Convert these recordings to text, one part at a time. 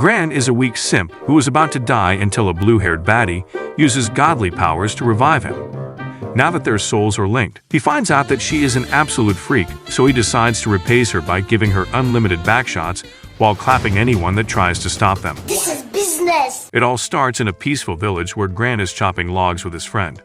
Gran is a weak simp who is about to die until a blue-haired baddie uses godly powers to revive him. Now that their souls are linked, he finds out that she is an absolute freak, so he decides to repay her by giving her unlimited backshots while clapping anyone that tries to stop them. This is business! It all starts in a peaceful village where Gran is chopping logs with his friend.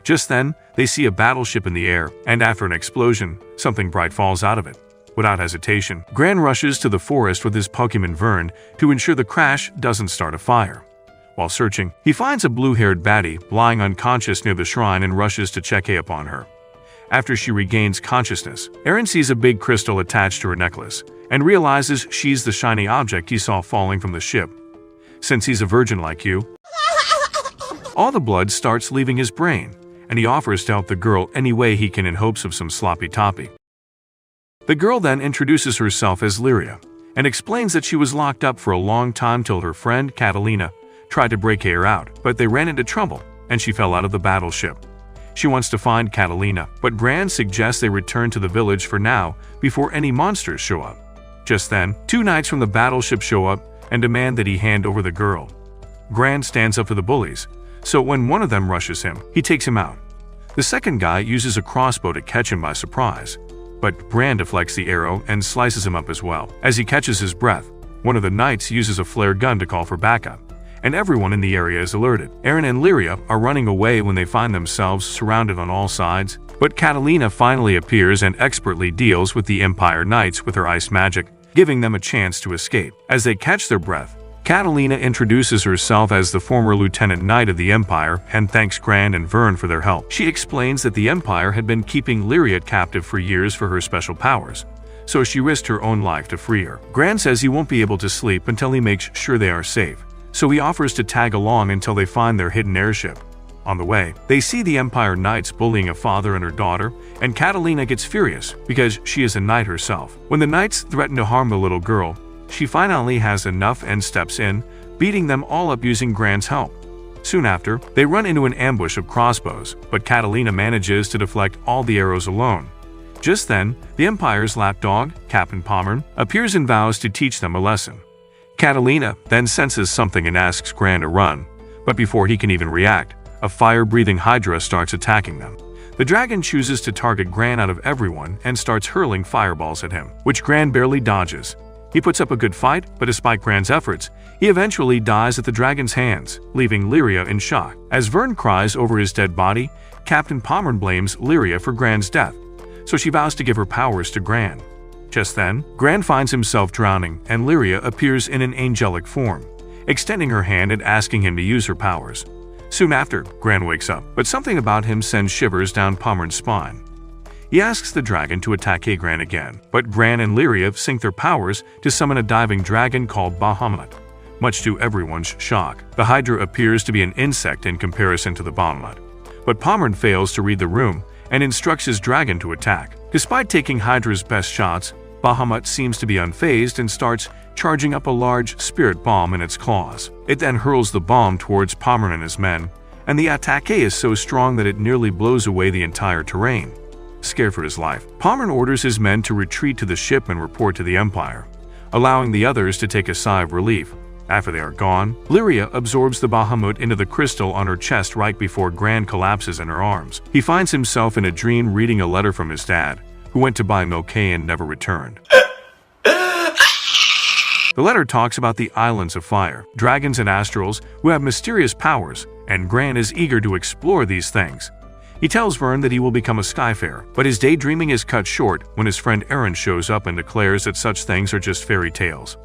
Just then, they see a battleship in the air, and after an explosion, something bright falls out of it. Without hesitation, Gran rushes to the forest with his Pokemon Vern to ensure the crash doesn't start a fire. While searching, he finds a blue-haired baddie lying unconscious near the shrine and rushes to check up on her. After she regains consciousness, Eren sees a big crystal attached to her necklace and realizes she's the shiny object he saw falling from the ship. Since he's a virgin like you, all the blood starts leaving his brain, and he offers to help the girl any way he can in hopes of some sloppy toppy. The girl then introduces herself as Lyria and explains that she was locked up for a long time till her friend Catalina tried to break her out, but they ran into trouble and she fell out of the battleship. She wants to find Catalina, but Gran suggests they return to the village for now before any monsters show up. Just then, two knights from the battleship show up and demand that he hand over the girl. Gran stands up to the bullies, so when one of them rushes him, he takes him out. The second guy uses a crossbow to catch him by surprise, but Gran deflects the arrow and slices him up as well. As he catches his breath, one of the knights uses a flare gun to call for backup, and everyone in the area is alerted. Eren and Lyria are running away when they find themselves surrounded on all sides, but Catalina finally appears and expertly deals with the Empire Knights with her ice magic, giving them a chance to escape. As they catch their breath, Catalina introduces herself as the former Lieutenant Knight of the Empire and thanks Gran and Vern for their help. She explains that the Empire had been keeping Lyria captive for years for her special powers, so she risked her own life to free her. Gran says he won't be able to sleep until he makes sure they are safe, so he offers to tag along until they find their hidden airship. On the way, they see the Empire Knights bullying a father and her daughter, and Catalina gets furious because she is a knight herself. When the Knights threaten to harm the little girl, she finally has enough and steps in, beating them all up using Gran's help. Soon after, they run into an ambush of crossbows, but Catalina manages to deflect all the arrows alone. Just then, the Empire's lapdog, Captain Pommern, appears and vows to teach them a lesson. Catalina then senses something and asks Gran to run, but before he can even react, a fire-breathing Hydra starts attacking them. The dragon chooses to target Gran out of everyone and starts hurling fireballs at him, which Gran barely dodges. He puts up a good fight, but despite Gran's efforts, he eventually dies at the dragon's hands, leaving Lyria in shock. As Vern cries over his dead body, Captain Pommern blames Lyria for Gran's death, so she vows to give her powers to Gran. Just then, Gran finds himself drowning, and Lyria appears in an angelic form, extending her hand and asking him to use her powers. Soon after, Gran wakes up, but something about him sends shivers down Pommern's spine. He asks the dragon to attack Gran again, but Gran and Lyria sync their powers to summon a diving dragon called Bahamut. Much to everyone's shock, the Hydra appears to be an insect in comparison to the Bahamut. But Pommern fails to read the room and instructs his dragon to attack. Despite taking Hydra's best shots, Bahamut seems to be unfazed and starts charging up a large spirit bomb in its claws. It then hurls the bomb towards Pommern and his men, and the attack is so strong that it nearly blows away the entire terrain. Scared for his life, Pommern orders his men to retreat to the ship and report to the Empire, allowing the others to take a sigh of relief. After they are gone, Lyria absorbs the Bahamut into the crystal on her chest right before Gran collapses in her arms. He finds himself in a dream reading a letter from his dad, who went to buy milk and never returned. The letter talks about the Islands of Fire, dragons and astrals who have mysterious powers, and Gran is eager to explore these things. He tells Vern that he will become a skyfarer, but his daydreaming is cut short when his friend Eren shows up and declares that such things are just fairy tales.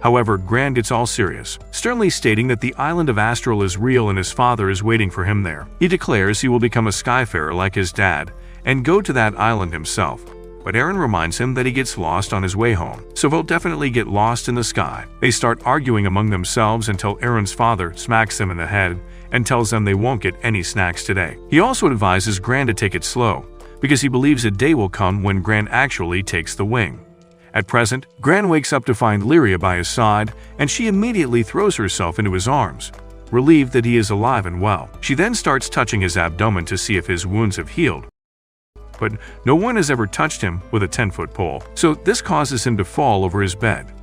However, Gran gets all serious, sternly stating that the island of Astral is real and his father is waiting for him there. He declares he will become a skyfarer like his dad and go to that island himself. But Eren reminds him that he gets lost on his way home, so he'll definitely get lost in the sky. They start arguing among themselves until Eren's father smacks them in the head and tells them they won't get any snacks today. He also advises Gran to take it slow, because he believes a day will come when Gran actually takes the wing. At present, Gran wakes up to find Lyria by his side, and she immediately throws herself into his arms, relieved that he is alive and well. She then starts touching his abdomen to see if his wounds have healed. But no one has ever touched him with a 10-foot pole, so this causes him to fall over his bed.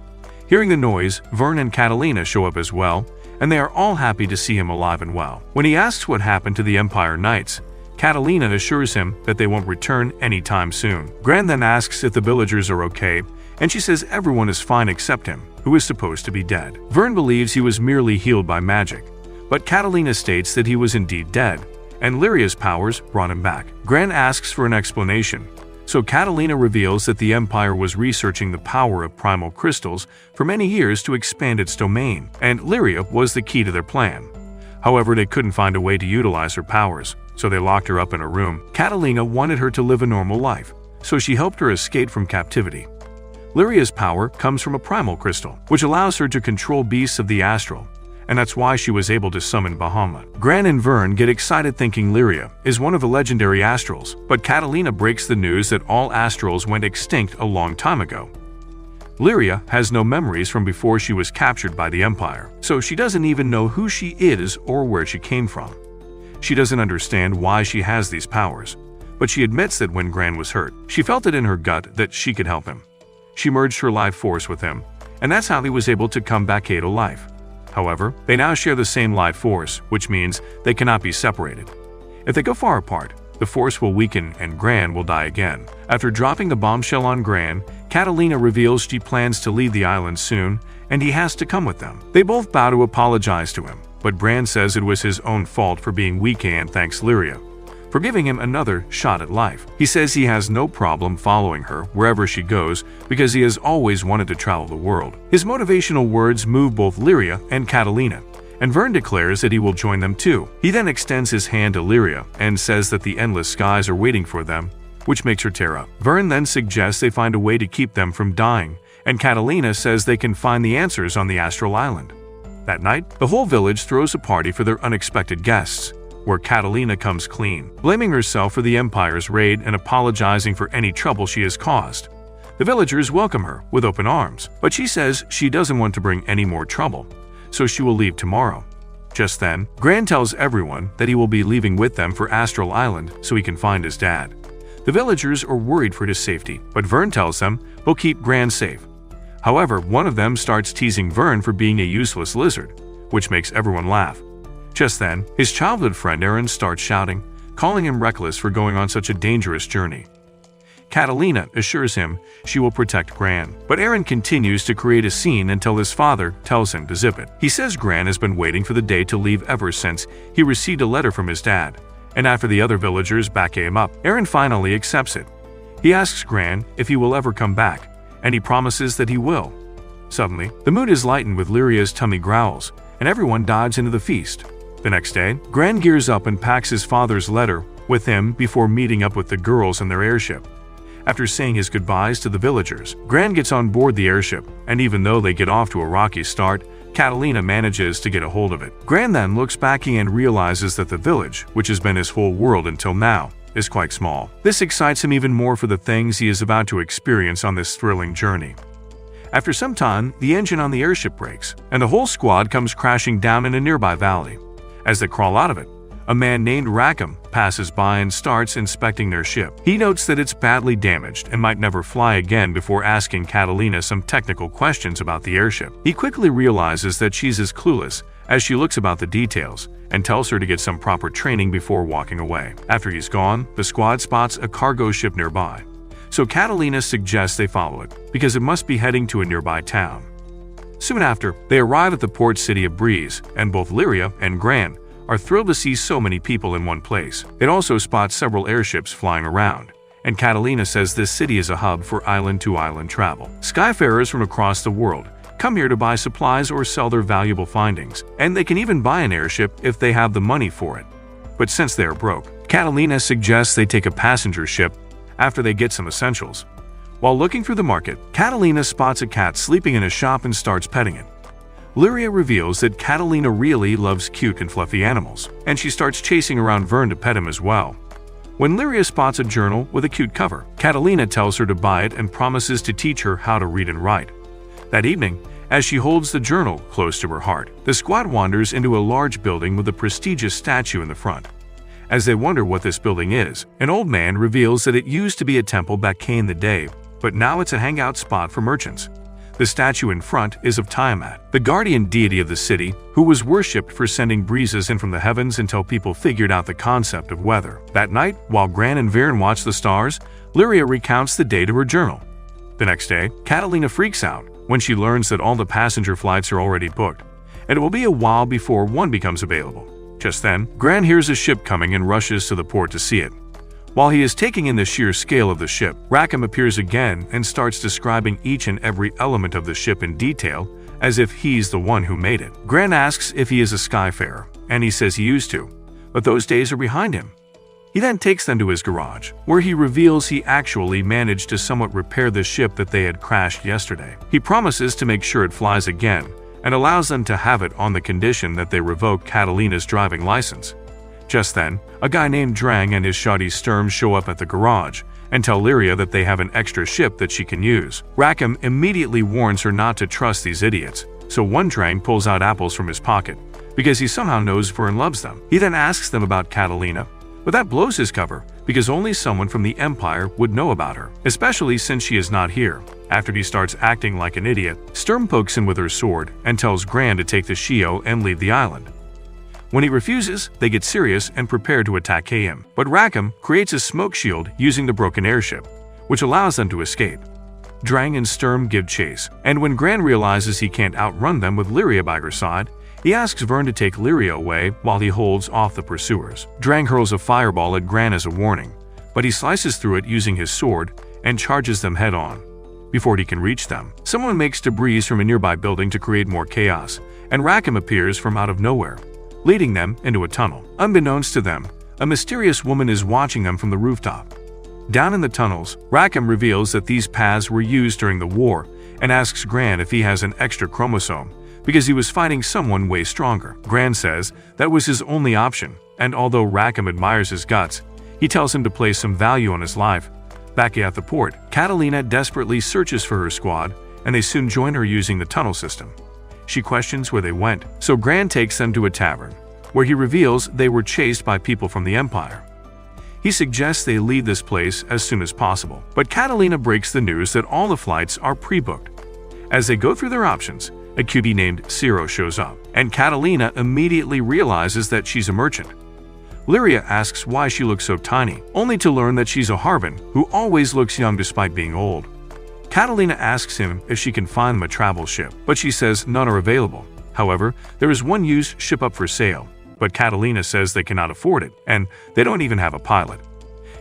Hearing the noise, Vern and Catalina show up as well, and they are all happy to see him alive and well. When he asks what happened to the Empire Knights, Catalina assures him that they won't return anytime soon. Gran then asks if the villagers are okay, and she says everyone is fine except him, who is supposed to be dead. Vern believes he was merely healed by magic, but Catalina states that he was indeed dead, and Lyria's powers brought him back. Gran asks for an explanation, so Catalina reveals that the Empire was researching the power of primal crystals for many years to expand its domain, and Lyria was the key to their plan. However, they couldn't find a way to utilize her powers, so they locked her up in a room. Catalina wanted her to live a normal life, so she helped her escape from captivity. Lyria's power comes from a primal crystal, which allows her to control beasts of the astral, and that's why she was able to summon Bahamut. Gran and Vern get excited thinking Lyria is one of the legendary astrals, but Catalina breaks the news that all astrals went extinct a long time ago. Lyria has no memories from before she was captured by the Empire, so she doesn't even know who she is or where she came from. She doesn't understand why she has these powers, but she admits that when Gran was hurt, she felt it in her gut that she could help him. She merged her life force with him, and that's how he was able to come back to life. However, they now share the same life force, which means they cannot be separated. If they go far apart, the force will weaken and Gran will die again. After dropping the bombshell on Gran, Catalina reveals she plans to leave the island soon, and he has to come with them. They both bow to apologize to him, but Bran says it was his own fault for being weak and thanks Lyria for giving him another shot at life. He says he has no problem following her wherever she goes because he has always wanted to travel the world. His motivational words move both Lyria and Catalina, and Vern declares that he will join them too. He then extends his hand to Lyria and says that the endless skies are waiting for them, which makes her tear up. Vern then suggests they find a way to keep them from dying, and Catalina says they can find the answers on the Astral Island. That night, the whole village throws a party for their unexpected guests, where Catalina comes clean, blaming herself for the Empire's raid and apologizing for any trouble she has caused. The villagers welcome her with open arms, but she says she doesn't want to bring any more trouble, so she will leave tomorrow. Just then, Gran tells everyone that he will be leaving with them for Astral Island so he can find his dad. The villagers are worried for his safety, but Vern tells them he'll keep Gran safe. However, one of them starts teasing Vern for being a useless lizard, which makes everyone laugh. Just then, his childhood friend Aaron starts shouting, calling him reckless for going on such a dangerous journey. Catalina assures him she will protect Gran, but Aaron continues to create a scene until his father tells him to zip it. He says Gran has been waiting for the day to leave ever since he received a letter from his dad, and after the other villagers back him up, Aaron finally accepts it. He asks Gran if he will ever come back, and he promises that he will. Suddenly, the mood is lightened with Lyria's tummy growls, and everyone dives into the feast. The next day, Gran gears up and packs his father's letter with him before meeting up with the girls in their airship. After saying his goodbyes to the villagers, Gran gets on board the airship, and even though they get off to a rocky start, Catalina manages to get a hold of it. Gran then looks back and realizes that the village, which has been his whole world until now, is quite small. This excites him even more for the things he is about to experience on this thrilling journey. After some time, the engine on the airship breaks, and the whole squad comes crashing down in a nearby valley. As they crawl out of it, a man named Rackham passes by and starts inspecting their ship. He notes that it's badly damaged and might never fly again before asking Catalina some technical questions about the airship. He quickly realizes that she's as clueless as she looks about the details and tells her to get some proper training before walking away. After he's gone, the squad spots a cargo ship nearby, so Catalina suggests they follow it because it must be heading to a nearby town. Soon after, they arrive at the port city of Breeze, and both Lyria and Gran are thrilled to see so many people in one place. It also spots several airships flying around, and Catalina says this city is a hub for island-to-island travel. Skyfarers from across the world come here to buy supplies or sell their valuable findings, and they can even buy an airship if they have the money for it. But since they are broke, Catalina suggests they take a passenger ship after they get some essentials. While looking through the market, Catalina spots a cat sleeping in a shop and starts petting it. Lyria reveals that Catalina really loves cute and fluffy animals, and she starts chasing around Vern to pet him as well. When Lyria spots a journal with a cute cover, Catalina tells her to buy it and promises to teach her how to read and write. That evening, as she holds the journal close to her heart, the squad wanders into a large building with a prestigious statue in the front. As they wonder what this building is, an old man reveals that it used to be a temple back in the day, but now it's a hangout spot for merchants. The statue in front is of Tiamat, the guardian deity of the city, who was worshipped for sending breezes in from the heavens until people figured out the concept of weather. That night, while Gran and Viren watch the stars, Lyria recounts the day to her journal. The next day, Catalina freaks out when she learns that all the passenger flights are already booked, and it will be a while before one becomes available. Just then, Gran hears a ship coming and rushes to the port to see it. While he is taking in the sheer scale of the ship, Rackham appears again and starts describing each and every element of the ship in detail, as if he's the one who made it. Gran asks if he is a skyfarer, and he says he used to, but those days are behind him. He then takes them to his garage, where he reveals he actually managed to somewhat repair the ship that they had crashed yesterday. He promises to make sure it flies again, and allows them to have it on the condition that they revoke Catalina's driving license. Just then, a guy named Drang and his shoddy Sturm show up at the garage and tell Lyria that they have an extra ship that she can use. Rackham immediately warns her not to trust these idiots, so one Drang pulls out apples from his pocket, because he somehow knows Vern loves them. He then asks them about Catalina, but that blows his cover, because only someone from the Empire would know about her, especially since she is not here. After he starts acting like an idiot, Sturm pokes him with her sword and tells Gran to take the Shio and leave the island. When he refuses, they get serious and prepare to attack him, but Rackham creates a smoke shield using the broken airship, which allows them to escape. Drang and Sturm give chase, and when Gran realizes he can't outrun them with Lyria by her side, he asks Vern to take Lyria away while he holds off the pursuers. Drang hurls a fireball at Gran as a warning, but he slices through it using his sword and charges them head-on. Before he can reach them, someone makes debris from a nearby building to create more chaos, and Rackham appears from out of nowhere, leading them into a tunnel. Unbeknownst to them, a mysterious woman is watching them from the rooftop. Down in the tunnels, Rackham reveals that these paths were used during the war and asks Gran if he has an extra chromosome, because he was fighting someone way stronger. Gran says that was his only option, and although Rackham admires his guts, he tells him to place some value on his life. Back at the port, Catalina desperately searches for her squad, and they soon join her using the tunnel system. She questions where they went, so Gran takes them to a tavern, where he reveals they were chased by people from the Empire. He suggests they leave this place as soon as possible, but Catalina breaks the news that all the flights are pre-booked. As they go through their options, a cutie named Ciro shows up, and Catalina immediately realizes that she's a merchant. Lyria asks why she looks so tiny, only to learn that she's a harem who always looks young despite being old. Catalina asks him if she can find them a travel ship, but she says none are available. However, there is one used ship up for sale, but Catalina says they cannot afford it, and they don't even have a pilot.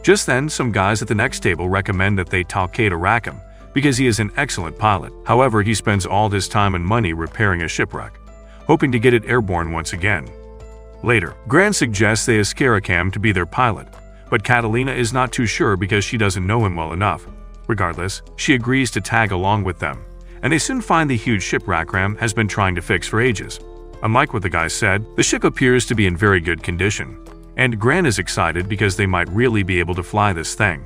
Just then, some guys at the next table recommend that they talk to Rackham, because he is an excellent pilot. However, he spends all his time and money repairing a shipwreck, hoping to get it airborne once again. Later, Gran suggests they ask Rackham to be their pilot, but Catalina is not too sure because she doesn't know him well enough. Regardless, she agrees to tag along with them, and they soon find the huge ship Rackham has been trying to fix for ages. Unlike what the guys said, the ship appears to be in very good condition, and Gran is excited because they might really be able to fly this thing.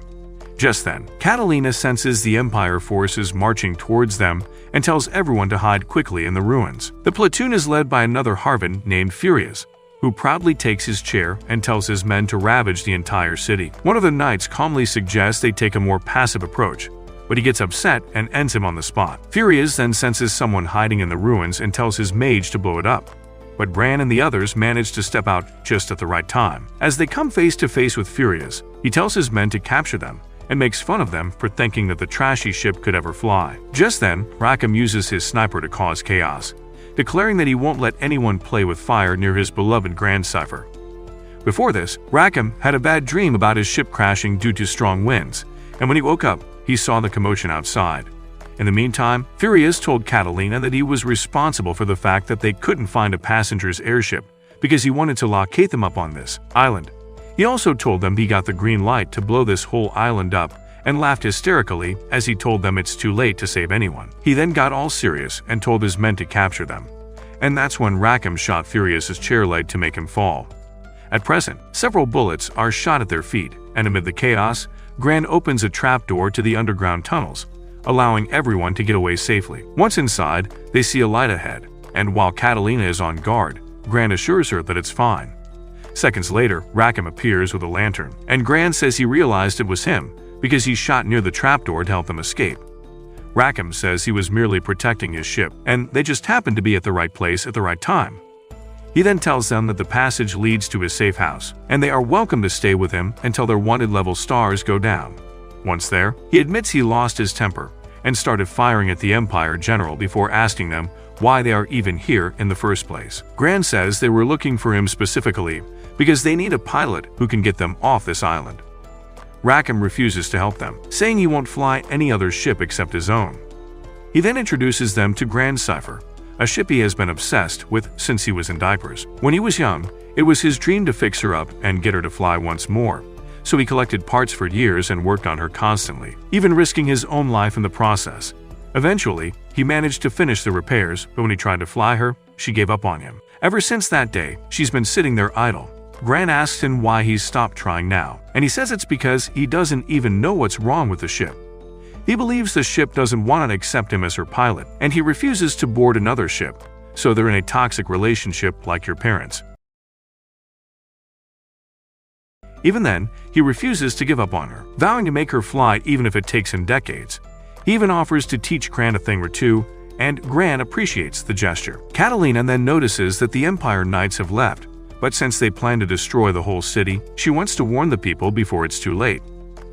Just then, Catalina senses the Empire forces marching towards them and tells everyone to hide quickly in the ruins. The platoon is led by another harem named Furious, who proudly takes his chair and tells his men to ravage the entire city. One of the knights calmly suggests they take a more passive approach, but he gets upset and ends him on the spot. Furious then senses someone hiding in the ruins and tells his mage to blow it up, but Bran and the others manage to step out just at the right time. As they come face to face with Furious, he tells his men to capture them and makes fun of them for thinking that the trashy ship could ever fly. Just then, Rackham uses his sniper to cause chaos, declaring that he won't let anyone play with fire near his beloved Grand Cipher. Before this, Rackham had a bad dream about his ship crashing due to strong winds, and when he woke up, he saw the commotion outside. In the meantime, Furious told Catalina that he was responsible for the fact that they couldn't find a passenger's airship because he wanted to locate them up on this island. He also told them he got the green light to blow this whole island up and laughed hysterically as he told them it's too late to save anyone. He then got all serious and told his men to capture them, and that's when Rackham shot Furious's chair leg to make him fall. At present, several bullets are shot at their feet, and amid the chaos, Gran opens a trapdoor to the underground tunnels, allowing everyone to get away safely. Once inside, they see a light ahead, and while Catalina is on guard, Gran assures her that it's fine. Seconds later, Rackham appears with a lantern, and Gran says he realized it was him because he shot near the trapdoor to help them escape. Rackham says he was merely protecting his ship, and they just happened to be at the right place at the right time. He then tells them that the passage leads to his safe house, and they are welcome to stay with him until their wanted level stars go down. Once there, he admits he lost his temper and started firing at the Empire General before asking them why they are even here in the first place. Gran says they were looking for him specifically because they need a pilot who can get them off this island. Rackham refuses to help them, saying he won't fly any other ship except his own. He then introduces them to Grand Cipher, a ship he has been obsessed with since he was in diapers. When he was young, it was his dream to fix her up and get her to fly once more, so he collected parts for years and worked on her constantly, even risking his own life in the process. Eventually, he managed to finish the repairs, but when he tried to fly her, she gave up on him. Ever since that day, she's been sitting there idle. Gran asks him why he's stopped trying now, and he says it's because he doesn't even know what's wrong with the ship. He believes the ship doesn't want to accept him as her pilot, and he refuses to board another ship, so they're in a toxic relationship like your parents. Even then, he refuses to give up on her, vowing to make her fly even if it takes him decades. He even offers to teach Gran a thing or two, and Gran appreciates the gesture. Catalina then notices that the Empire Knights have left, but since they plan to destroy the whole city, she wants to warn the people before it's too late.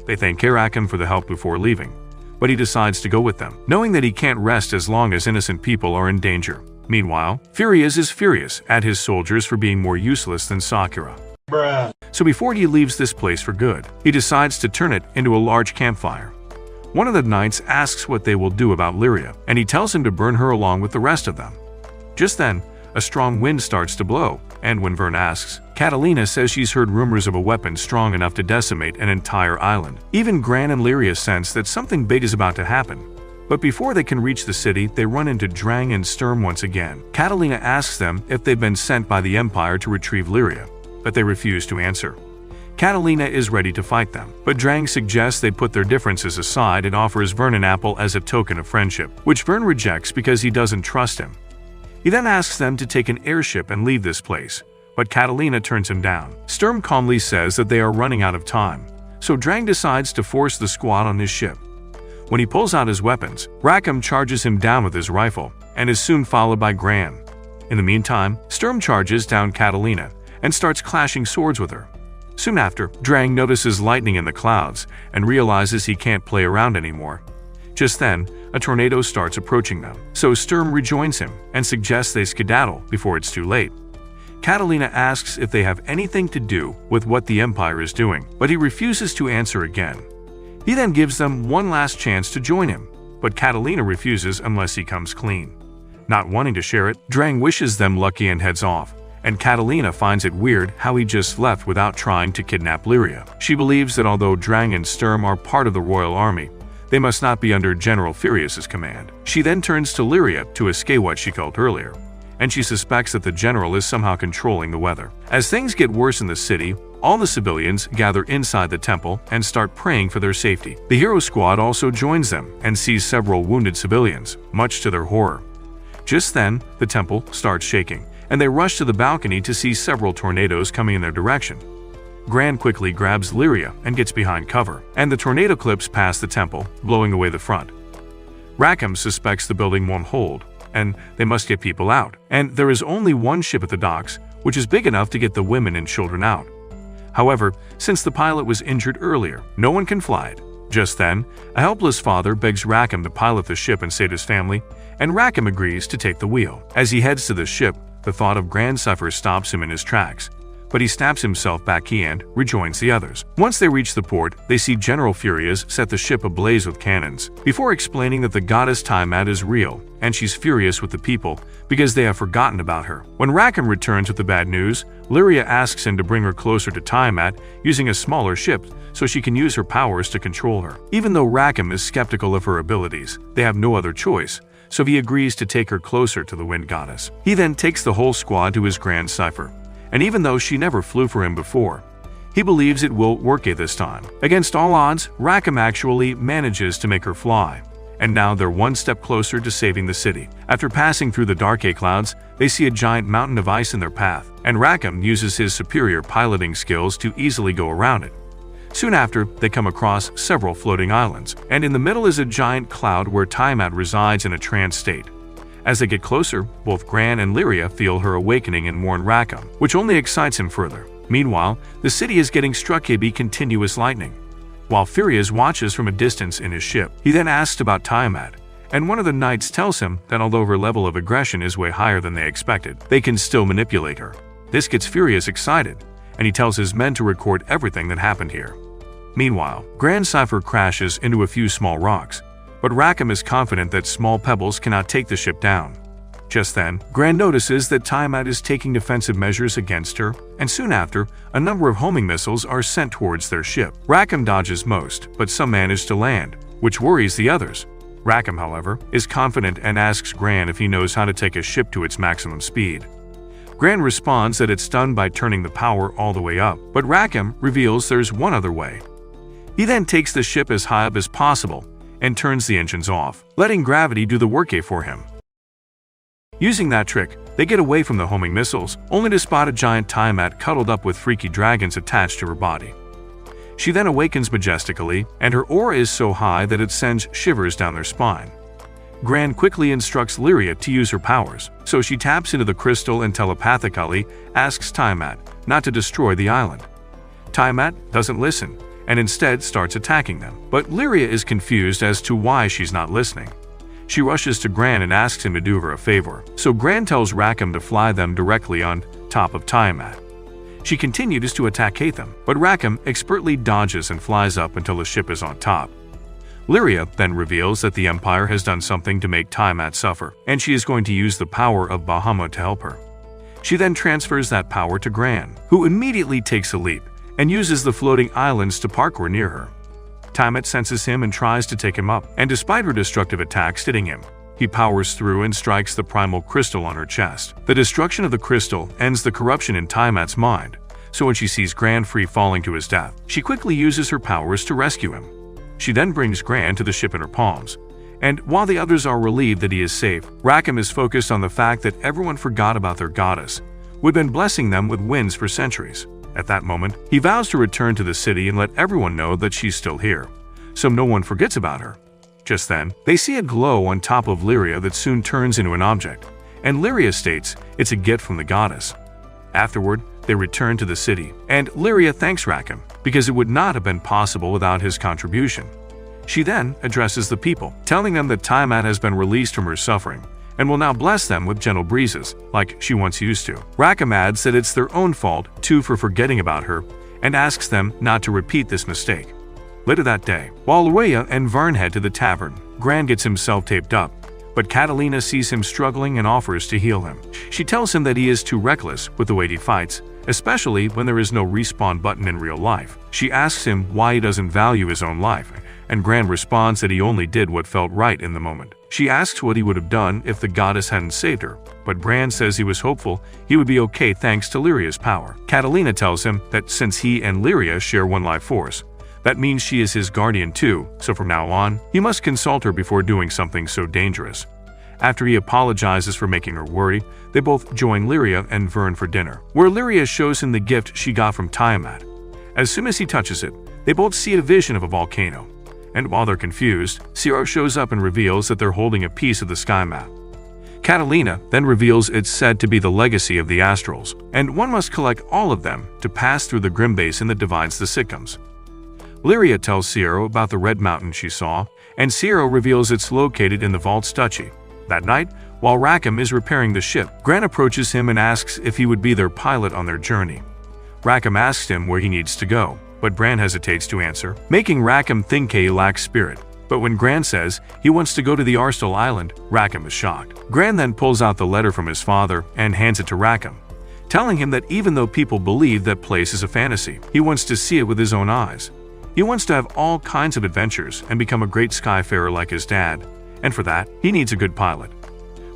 They thank Rackham for the help before leaving, but he decides to go with them, knowing that he can't rest as long as innocent people are in danger. Meanwhile, Furious is furious at his soldiers for being more useless than Sakura. Bruh. So before he leaves this place for good, he decides to turn it into a large campfire. One of the knights asks what they will do about Lyria, and he tells him to burn her along with the rest of them. Just then, a strong wind starts to blow, and when Vern asks, Catalina says she's heard rumors of a weapon strong enough to decimate an entire island. Even Gran and Lyria sense that something big is about to happen. But before they can reach the city, they run into Drang and Sturm once again. Catalina asks them if they've been sent by the Empire to retrieve Lyria, but they refuse to answer. Catalina is ready to fight them, but Drang suggests they put their differences aside and offers Vern an apple as a token of friendship, which Vern rejects because he doesn't trust him. He then asks them to take an airship and leave this place, but Catalina turns him down. Sturm calmly says that they are running out of time, so Drang decides to force the squad on his ship. When he pulls out his weapons, Rackham charges him down with his rifle, and is soon followed by Gran. In the meantime, Sturm charges down Catalina and starts clashing swords with her. Soon after, Drang notices lightning in the clouds and realizes he can't play around anymore. Just then, a tornado starts approaching them, so Sturm rejoins him and suggests they skedaddle before it's too late. Catalina asks if they have anything to do with what the Empire is doing, but he refuses to answer again. He then gives them one last chance to join him, but Catalina refuses unless he comes clean. Not wanting to share it, Drang wishes them lucky and heads off, and Catalina finds it weird how he just left without trying to kidnap Lyria. She believes that although Drang and Sturm are part of the royal army, they must not be under General Furious's command. She then turns to Lyria to escape what she felt earlier, and she suspects that the general is somehow controlling the weather. As things get worse in the city, all the civilians gather inside the temple and start praying for their safety. The hero squad also joins them and sees several wounded civilians, much to their horror. Just then, the temple starts shaking, and they rush to the balcony to see several tornadoes coming in their direction. Gran quickly grabs Lyria and gets behind cover, and the tornado clips past the temple, blowing away the front. Rackham suspects the building won't hold, and they must get people out, and there is only one ship at the docks, which is big enough to get the women and children out. However, since the pilot was injured earlier, no one can fly it. Just then, a helpless father begs Rackham to pilot the ship and save his family, and Rackham agrees to take the wheel. As he heads to the ship, the thought of Grand Cipher stops him in his tracks, but he snaps himself back and rejoins the others. Once they reach the port, they see General Furious set the ship ablaze with cannons, before explaining that the goddess Tiamat is real, and she's furious with the people because they have forgotten about her. When Rackham returns with the bad news, Lyria asks him to bring her closer to Tiamat using a smaller ship so she can use her powers to control her. Even though Rackham is skeptical of her abilities, they have no other choice, so he agrees to take her closer to the wind goddess. He then takes the whole squad to his Grand Cipher, and even though she never flew for him before, he believes it will work this time. Against all odds, Rackham actually manages to make her fly, and now they're one step closer to saving the city. After passing through the dark clouds, they see a giant mountain of ice in their path, and Rackham uses his superior piloting skills to easily go around it. Soon after, they come across several floating islands, and in the middle is a giant cloud where Tiamat resides in a trance state. As they get closer, both Gran and Lyria feel her awakening and warn Rackham, which only excites him further. Meanwhile, the city is getting struck by continuous lightning. While Furious watches from a distance in his ship, he then asks about Tiamat, and one of the knights tells him that although her level of aggression is way higher than they expected, they can still manipulate her. This gets Furious excited, and he tells his men to record everything that happened here. Meanwhile, Grand Cypher crashes into a few small rocks, but Rackham is confident that small pebbles cannot take the ship down. Just then, Gran notices that Tiamat is taking defensive measures against her, and soon after, a number of homing missiles are sent towards their ship. Rackham dodges most, but some manage to land, which worries the others. Rackham, however, is confident and asks Gran if he knows how to take a ship to its maximum speed. Gran responds that it's done by turning the power all the way up, but Rackham reveals there's one other way. He then takes the ship as high up as possible and turns the engines off, letting gravity do the work for him. Using that trick, they get away from the homing missiles, only to spot a giant Tiamat cuddled up with freaky dragons attached to her body. She then awakens majestically, and her aura is so high that it sends shivers down their spine. Gran quickly instructs Lyria to use her powers, so she taps into the crystal and telepathically asks Tiamat not to destroy the island. Tiamat doesn't listen, and instead starts attacking them, but Lyria is confused as to why she's not listening. She rushes to Gran and asks him to do her a favor, so Gran tells Rackham to fly them directly on top of Tiamat. She continues to attack Hatham, but Rackham expertly dodges and flies up until the ship is on top. Lyria then reveals that the Empire has done something to make Tiamat suffer, and she is going to use the power of Bahamut to help her. She then transfers that power to Gran, who immediately takes a leap and uses the floating islands to parkour near her. Tiamat senses him and tries to take him up, and despite her destructive attacks hitting him, he powers through and strikes the primal crystal on her chest. The destruction of the crystal ends the corruption in Tiamat's mind, so when she sees Gran free falling to his death, she quickly uses her powers to rescue him. She then brings Gran to the ship in her palms, and while the others are relieved that he is safe, Rackham is focused on the fact that everyone forgot about their goddess, who had been blessing them with winds for centuries. At that moment, he vows to return to the city and let everyone know that she's still here, so no one forgets about her. Just then, they see a glow on top of Lyria that soon turns into an object, and Lyria states it's a gift from the goddess. Afterward, they return to the city, and Lyria thanks Rackham because it would not have been possible without his contribution. She then addresses the people, telling them that Tiamat has been released from her suffering and will now bless them with gentle breezes, like she once used to. Rackham adds that it's their own fault, too, for forgetting about her, and asks them not to repeat this mistake. Later that day, while Luea and Vern head to the tavern, Gran gets himself taped up, but Catalina sees him struggling and offers to heal him. She tells him that he is too reckless with the way he fights, especially when there is no respawn button in real life. She asks him why he doesn't value his own life, and Gran responds that he only did what felt right in the moment. She asks what he would have done if the goddess hadn't saved her, but Gran says he was hopeful he would be okay thanks to Lyria's power. Catalina tells him that since he and Lyria share one life force, that means she is his guardian too, so from now on, he must consult her before doing something so dangerous. After he apologizes for making her worry, they both join Lyria and Vern for dinner, where Lyria shows him the gift she got from Tiamat. As soon as he touches it, they both see a vision of a volcano. And while they're confused, Ciro shows up and reveals that they're holding a piece of the sky map. Catalina then reveals it's said to be the legacy of the Astrals, and one must collect all of them to pass through the grim basin that divides the Sitcoms. Lyria tells Ciro about the red mountain she saw, and Ciro reveals it's located in the Vault's duchy. That night, while Rackham is repairing the ship, Gran approaches him and asks if he would be their pilot on their journey. Rackham asks him where he needs to go, but Bran hesitates to answer, making Rackham think he lacks spirit. But when Gran says he wants to go to the Arstal Island, Rackham is shocked. Gran then pulls out the letter from his father and hands it to Rackham, telling him that even though people believe that place is a fantasy, he wants to see it with his own eyes. He wants to have all kinds of adventures and become a great skyfarer like his dad, and for that, he needs a good pilot.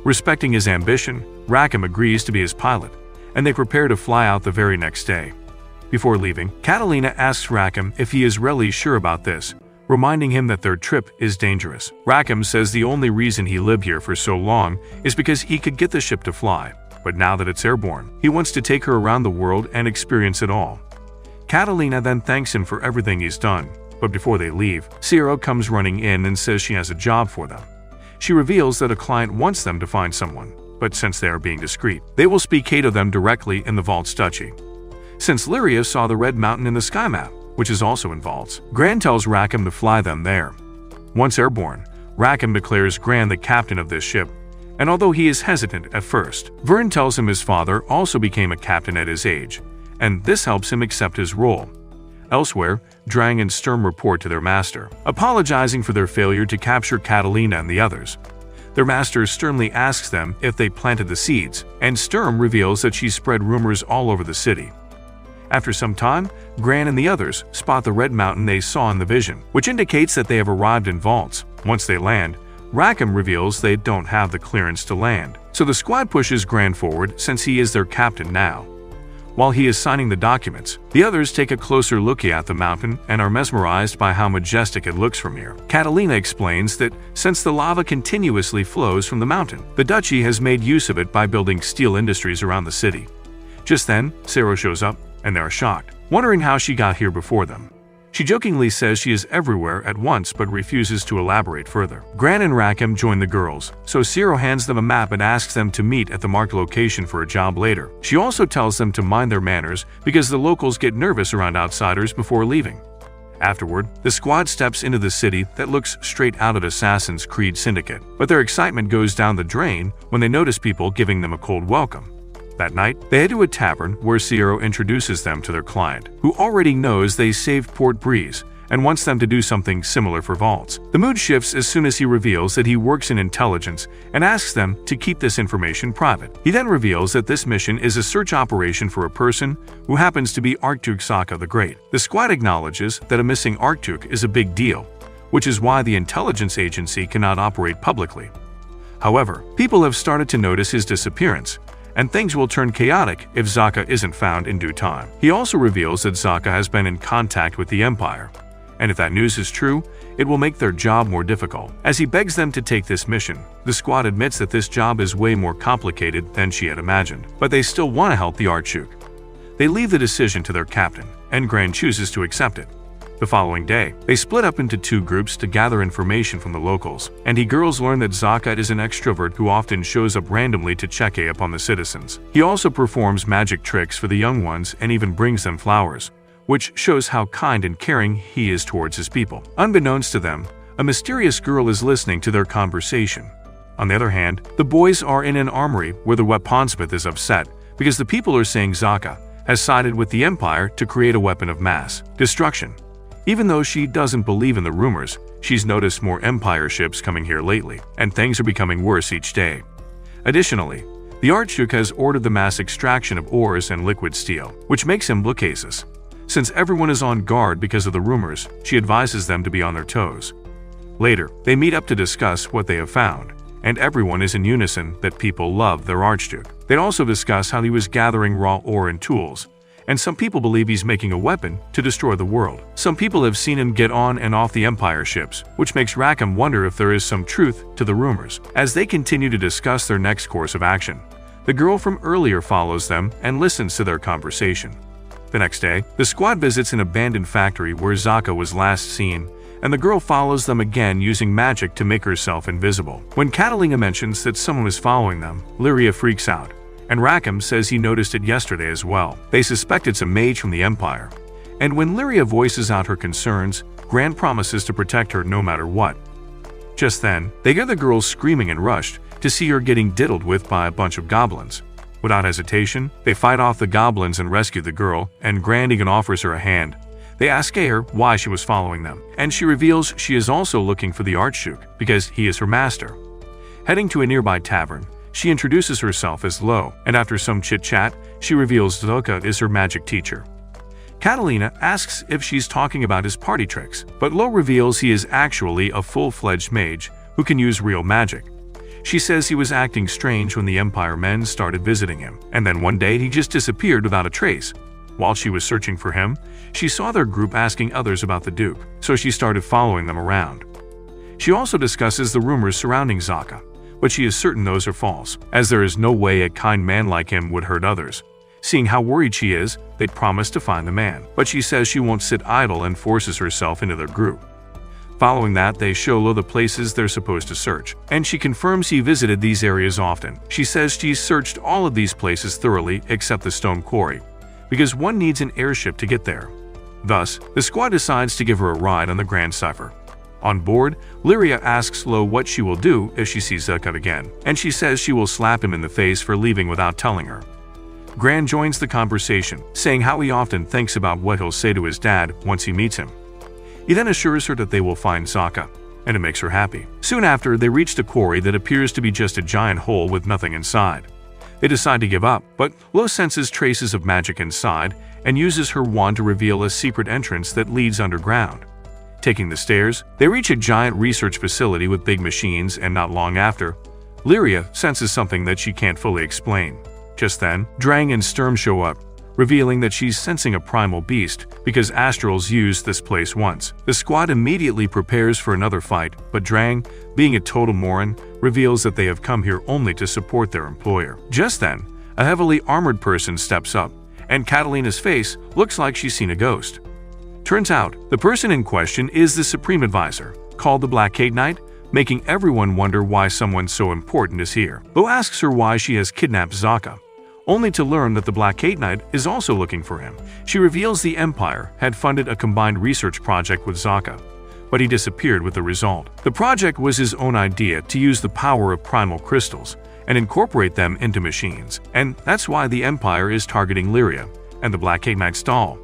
Respecting his ambition, Rackham agrees to be his pilot, and they prepare to fly out the very next day. Before leaving, Catalina asks Rackham if he is really sure about this, reminding him that their trip is dangerous. Rackham says the only reason he lived here for so long is because he could get the ship to fly, but now that it's airborne, he wants to take her around the world and experience it all. Catalina then thanks him for everything he's done, but before they leave, Ciro comes running in and says she has a job for them. She reveals that a client wants them to find someone, but since they are being discreet, they will speak to them directly in the Vaults Duchy. Since Lyria saw the red mountain in the sky map, which is also in Vaults, Gran tells Rackham to fly them there. Once airborne, Rackham declares Gran the captain of this ship, and although he is hesitant at first, Vern tells him his father also became a captain at his age, and this helps him accept his role. Elsewhere, Drang and Sturm report to their master, apologizing for their failure to capture Catalina and the others. Their master sternly asks them if they planted the seeds, and Sturm reveals that she spread rumors all over the city. After some time, Gran and the others spot the red mountain they saw in the vision, which indicates that they have arrived in Vaults. Once they land, Rackham reveals they don't have the clearance to land, so the squad pushes Gran forward since he is their captain now. While he is signing the documents, the others take a closer look at the mountain and are mesmerized by how majestic it looks from here. Catalina explains that since the lava continuously flows from the mountain, the duchy has made use of it by building steel industries around the city. Just then, Ciro shows up, and they are shocked, wondering how she got here before them. She jokingly says she is everywhere at once but refuses to elaborate further. Gran and Rackham join the girls, so Ciro hands them a map and asks them to meet at the marked location for a job later. She also tells them to mind their manners because the locals get nervous around outsiders before leaving. Afterward, the squad steps into the city that looks straight out of Assassin's Creed Syndicate, but their excitement goes down the drain when they notice people giving them a cold welcome. That night, they head to a tavern where Ciro introduces them to their client, who already knows they saved Port Breeze and wants them to do something similar for Vaults. The mood shifts as soon as he reveals that he works in intelligence and asks them to keep this information private. He then reveals that this mission is a search operation for a person who happens to be Archduke Sokka the Great. The squad acknowledges that a missing Archduke is a big deal, which is why the intelligence agency cannot operate publicly. However, people have started to notice his disappearance, and things will turn chaotic if Sokka isn't found in due time. He also reveals that Sokka has been in contact with the Empire, and if that news is true, it will make their job more difficult. As he begs them to take this mission, the squad admits that this job is way more complicated than she had imagined, but they still want to help the Archduke. They leave the decision to their captain, and Gran chooses to accept it. The following day, they split up into two groups to gather information from the locals, and the girls learn that Sokka is an extrovert who often shows up randomly to check up on the citizens. He also performs magic tricks for the young ones and even brings them flowers, which shows how kind and caring he is towards his people. Unbeknownst to them, a mysterious girl is listening to their conversation. On the other hand, the boys are in an armory where the weaponsmith is upset because the people are saying Sokka has sided with the Empire to create a weapon of mass destruction. Even though she doesn't believe in the rumors, she's noticed more Empire ships coming here lately, and things are becoming worse each day. Additionally, the Archduke has ordered the mass extraction of ores and liquid steel, which makes him look cases. Since everyone is on guard because of the rumors, she advises them to be on their toes. Later, they meet up to discuss what they have found, and everyone is in unison that people love their Archduke. They also discuss how he was gathering raw ore and tools, and some people believe he's making a weapon to destroy the world. Some people have seen him get on and off the Empire ships, which makes Rackham wonder if there is some truth to the rumors. As they continue to discuss their next course of action, the girl from earlier follows them and listens to their conversation. The next day, the squad visits an abandoned factory where Sokka was last seen, and the girl follows them again using magic to make herself invisible. When Catalina mentions that someone is following them, Lyria freaks out, and Rackham says he noticed it yesterday as well. They suspect it's a mage from the Empire, and when Lyria voices out her concerns, Gran promises to protect her no matter what. Just then, they hear the girl screaming and rushed to see her getting diddled with by a bunch of goblins. Without hesitation, they fight off the goblins and rescue the girl, and Gran even offers her a hand. They ask her why she was following them, and she reveals she is also looking for the Archduke because he is her master. Heading to a nearby tavern, she introduces herself as Lo, and after some chit-chat, she reveals Sokka is her magic teacher. Catalina asks if she's talking about his party tricks, but Lo reveals he is actually a full-fledged mage who can use real magic. She says he was acting strange when the Empire men started visiting him, and then one day he just disappeared without a trace. While she was searching for him, she saw their group asking others about the Duke, so she started following them around. She also discusses the rumors surrounding Sokka, but she is certain those are false, as there is no way a kind man like him would hurt others. Seeing how worried she is, they promise to find the man, but she says she won't sit idle and forces herself into their group. Following that, they show Lo the places they're supposed to search, and she confirms he visited these areas often. She says she's searched all of these places thoroughly except the stone quarry, because one needs an airship to get there. Thus, the squad decides to give her a ride on the Grand Cipher. On board, Lyria asks Lo what she will do if she sees Zuka again, and she says she will slap him in the face for leaving without telling her. Gran joins the conversation, saying how he often thinks about what he'll say to his dad once he meets him. He then assures her that they will find Zaka, and it makes her happy. Soon after, they reach the quarry that appears to be just a giant hole with nothing inside. They decide to give up, but Lo senses traces of magic inside and uses her wand to reveal a secret entrance that leads underground. Taking the stairs, they reach a giant research facility with big machines, and not long after, Lyria senses something that she can't fully explain. Just then, Drang and Sturm show up, revealing that she's sensing a primal beast because Astrals used this place once. The squad immediately prepares for another fight, but Drang, being a total moron, reveals that they have come here only to support their employer. Just then, a heavily armored person steps up, and Catalina's face looks like she's seen a ghost. Turns out, the person in question is the Supreme Advisor, called the Black Kate Knight, making everyone wonder why someone so important is here. Bo asks her why she has kidnapped Zaka, only to learn that the Black Kate Knight is also looking for him. She reveals the Empire had funded a combined research project with Zaka, but he disappeared with the result. The project was his own idea to use the power of primal crystals and incorporate them into machines, and that's why the Empire is targeting Lyria and the Black Kate Knight's doll.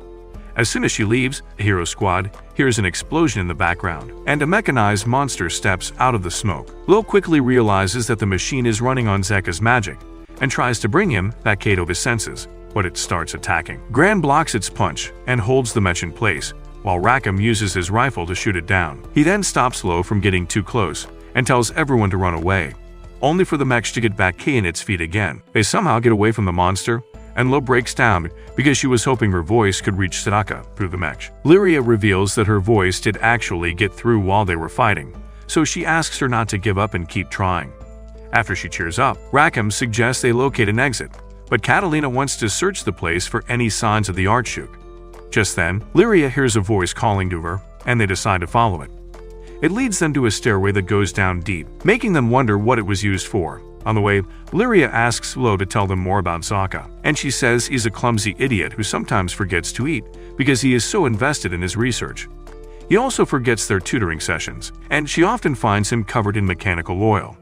As soon as she leaves, the hero squad hears an explosion in the background, and a mechanized monster steps out of the smoke. Lo quickly realizes that the machine is running on Zeka's magic, and tries to bring him back to his senses, but it starts attacking. Gran blocks its punch and holds the mech in place, while Rackham uses his rifle to shoot it down. He then stops Lo from getting too close and tells everyone to run away, only for the mech to get back in its feet again. They somehow get away from the monster, and Lo breaks down because she was hoping her voice could reach Sadaka through the mech. Lyria reveals that her voice did actually get through while they were fighting, so she asks her not to give up and keep trying. After she cheers up, Rackham suggests they locate an exit, but Catalina wants to search the place for any signs of the Archduke. Just then, Lyria hears a voice calling to her, and they decide to follow it. It leads them to a stairway that goes down deep, making them wonder what it was used for. On the way, Lyria asks Lo to tell them more about Zaka, and she says he's a clumsy idiot who sometimes forgets to eat because he is so invested in his research. He also forgets their tutoring sessions, and she often finds him covered in mechanical oil.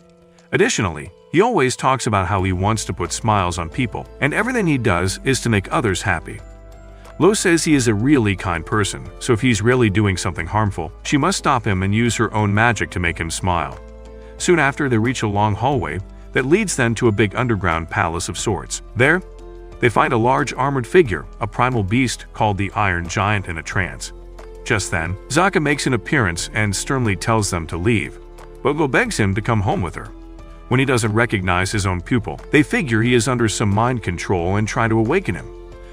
Additionally, he always talks about how he wants to put smiles on people, and everything he does is to make others happy. Lo says he is a really kind person, so if he's really doing something harmful, she must stop him and use her own magic to make him smile. Soon after, they reach a long hallway that leads them to a big underground palace of sorts. There, they find a large armored figure, a primal beast called the Iron Giant, in a trance. Just then, Zaka makes an appearance and sternly tells them to leave, but Lo begs him to come home with her. When he doesn't recognize his own pupil, they figure he is under some mind control and try to awaken him,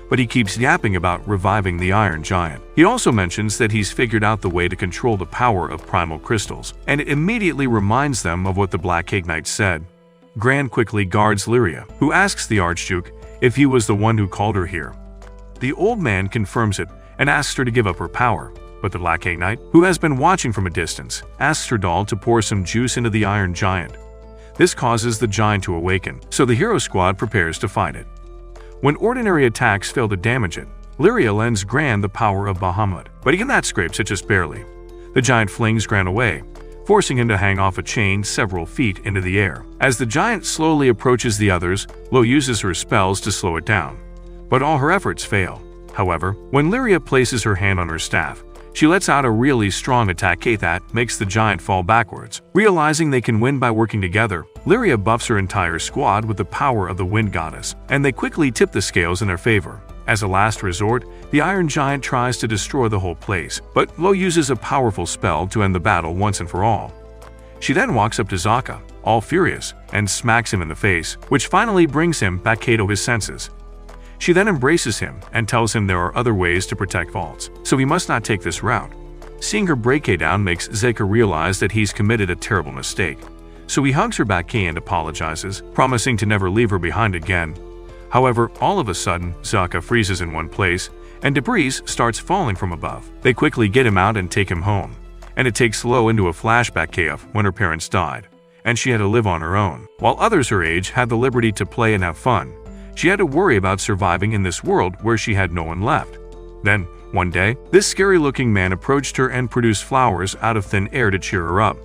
but he keeps yapping about reviving the Iron Giant. He also mentions that he's figured out the way to control the power of primal crystals, and it immediately reminds them of what the Black Kate Knight said. Gran quickly guards Lyria, who asks the Archduke if he was the one who called her here. The old man confirms it and asks her to give up her power, but the Black Kate Knight, who has been watching from a distance, asks her doll to pour some juice into the Iron Giant. This causes the giant to awaken, so the hero squad prepares to fight it. When ordinary attacks fail to damage it, Lyria lends Gran the power of Bahamut, but even that scrapes it just barely. The giant flings Gran away, forcing him to hang off a chain several feet into the air. As the giant slowly approaches the others, Lo uses her spells to slow it down, but all her efforts fail. However, when Lyria places her hand on her staff, she lets out a really strong attack that makes the giant fall backwards. Realizing they can win by working together, Lyria buffs her entire squad with the power of the Wind Goddess, and they quickly tip the scales in their favor. As a last resort, the Iron Giant tries to destroy the whole place, but Lo uses a powerful spell to end the battle once and for all. She then walks up to Zaka, all furious, and smacks him in the face, which finally brings him back to his senses. She then embraces him and tells him there are other ways to protect vaults, so he must not take this route. Seeing her break down makes Zeka realize that he's committed a terrible mistake, so he hugs her back and apologizes, promising to never leave her behind again. However, all of a sudden, Zaka freezes in one place, and debris starts falling from above. They quickly get him out and take him home, and it takes Lo into a flashback cave when her parents died, and she had to live on her own. While others her age had the liberty to play and have fun, she had to worry about surviving in this world where she had no one left. Then, one day, this scary-looking man approached her and produced flowers out of thin air to cheer her up.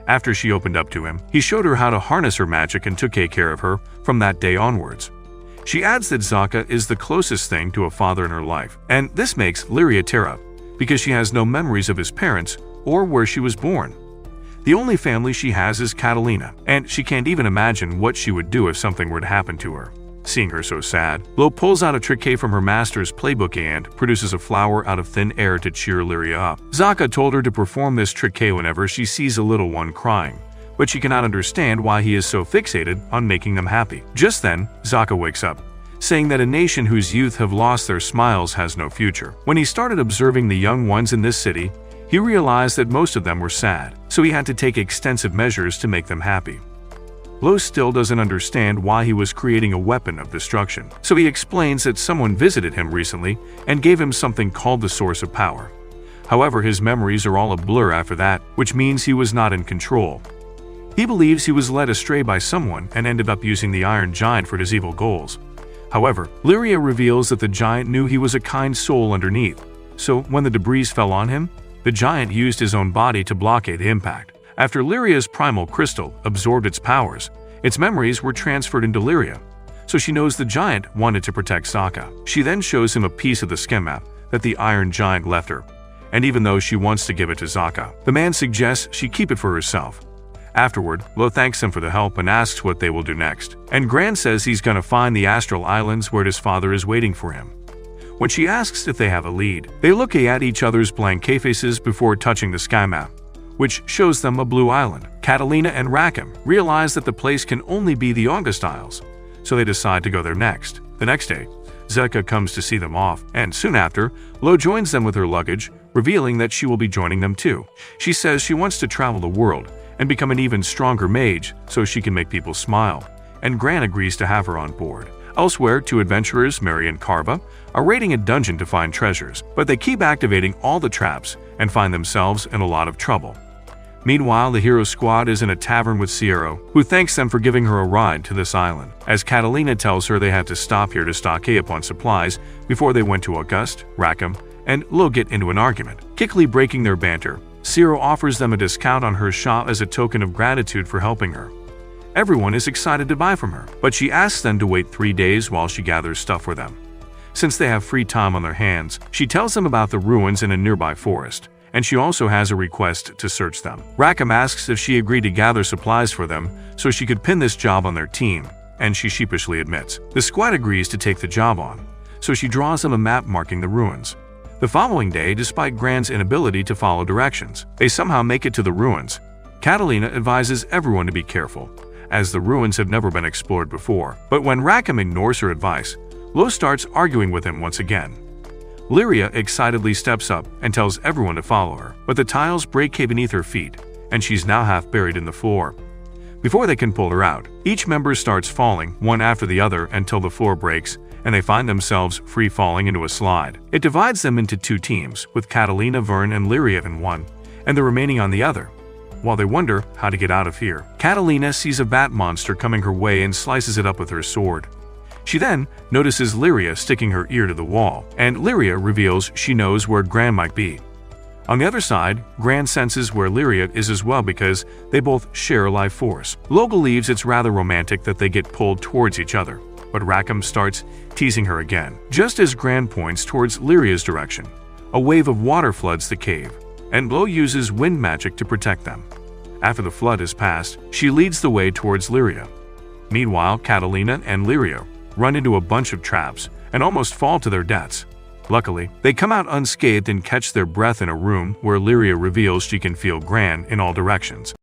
After she opened up to him, he showed her how to harness her magic and took care of her from that day onwards. She adds that Zaka is the closest thing to a father in her life, and this makes Lyria tear up, because she has no memories of his parents or where she was born. The only family she has is Catalina, and she can't even imagine what she would do if something were to happen to her. Seeing her so sad, Lo pulls out a trick from her master's playbook and produces a flower out of thin air to cheer Lyria up. Zaka told her to perform this trick whenever she sees a little one crying, but she cannot understand why he is so fixated on making them happy. Just then, Zaka wakes up, saying that a nation whose youth have lost their smiles has no future. When he started observing the young ones in this city, he realized that most of them were sad, so he had to take extensive measures to make them happy. Lo still doesn't understand why he was creating a weapon of destruction, so he explains that someone visited him recently and gave him something called the Source of Power. However, his memories are all a blur after that, which means he was not in control. He believes he was led astray by someone and ended up using the Iron Giant for his evil goals. However, Lyria reveals that the giant knew he was a kind soul underneath, so when the debris fell on him, the giant used his own body to blockade the impact. After Lyria's primal crystal absorbed its powers, its memories were transferred into Lyria, so she knows the giant wanted to protect Zaka. She then shows him a piece of the skem map that the Iron Giant left her, and even though she wants to give it to Zaka, the man suggests she keep it for herself. Afterward, Lo thanks him for the help and asks what they will do next, and Gran says he's gonna find the Astral Islands where his father is waiting for him. When she asks if they have a lead, they look at each other's blank faces before touching the sky map, which shows them a blue island. Catalina and Rackham realize that the place can only be the August Isles, so they decide to go there next. The next day, Zeka comes to see them off, and soon after, Lo joins them with her luggage, revealing that she will be joining them too. She says she wants to travel the world and become an even stronger mage so she can make people smile, and Gran agrees to have her on board. Elsewhere, two adventurers, Mary and Carva, are raiding a dungeon to find treasures, but they keep activating all the traps and find themselves in a lot of trouble. Meanwhile, the hero squad is in a tavern with Sierra, who thanks them for giving her a ride to this island, as Catalina tells her they had to stop here to stock up on supplies before they went to Auguste, Rackham, and Lo get into an argument. Quickly breaking their banter, Sierra offers them a discount on her shop as a token of gratitude for helping her. Everyone is excited to buy from her, but she asks them to wait 3 days while she gathers stuff for them. Since they have free time on their hands, she tells them about the ruins in a nearby forest, and she also has a request to search them. Rackham asks if she agreed to gather supplies for them so she could pin this job on their team, and she sheepishly admits. The squad agrees to take the job on, so she draws them a map marking the ruins. The following day, despite Gran's inability to follow directions, they somehow make it to the ruins. Catalina advises everyone to be careful, as the ruins have never been explored before. But when Rackham ignores her advice, Lo starts arguing with him once again. Lyria excitedly steps up and tells everyone to follow her, but the tiles break beneath her feet, and she's now half buried in the floor. Before they can pull her out, each member starts falling one after the other until the floor breaks, and they find themselves free falling into a slide. It divides them into 2 teams, with Catalina, Vern, and Lyria in one, and the remaining on the other. While they wonder how to get out of here, Catalina sees a bat monster coming her way and slices it up with her sword. She then notices Lyria sticking her ear to the wall, and Lyria reveals she knows where Gran might be. On the other side, Gran senses where Lyria is as well because they both share a life force. Lo believes it's rather romantic that they get pulled towards each other, but Rackham starts teasing her again. Just as Gran points towards Lyria's direction, a wave of water floods the cave, and Lo uses wind magic to protect them. After the flood has passed, she leads the way towards Lyria. Meanwhile, Catalina and Lyria run into a bunch of traps and almost fall to their deaths. Luckily, they come out unscathed and catch their breath in a room where Lyria reveals she can feel Gran in all directions.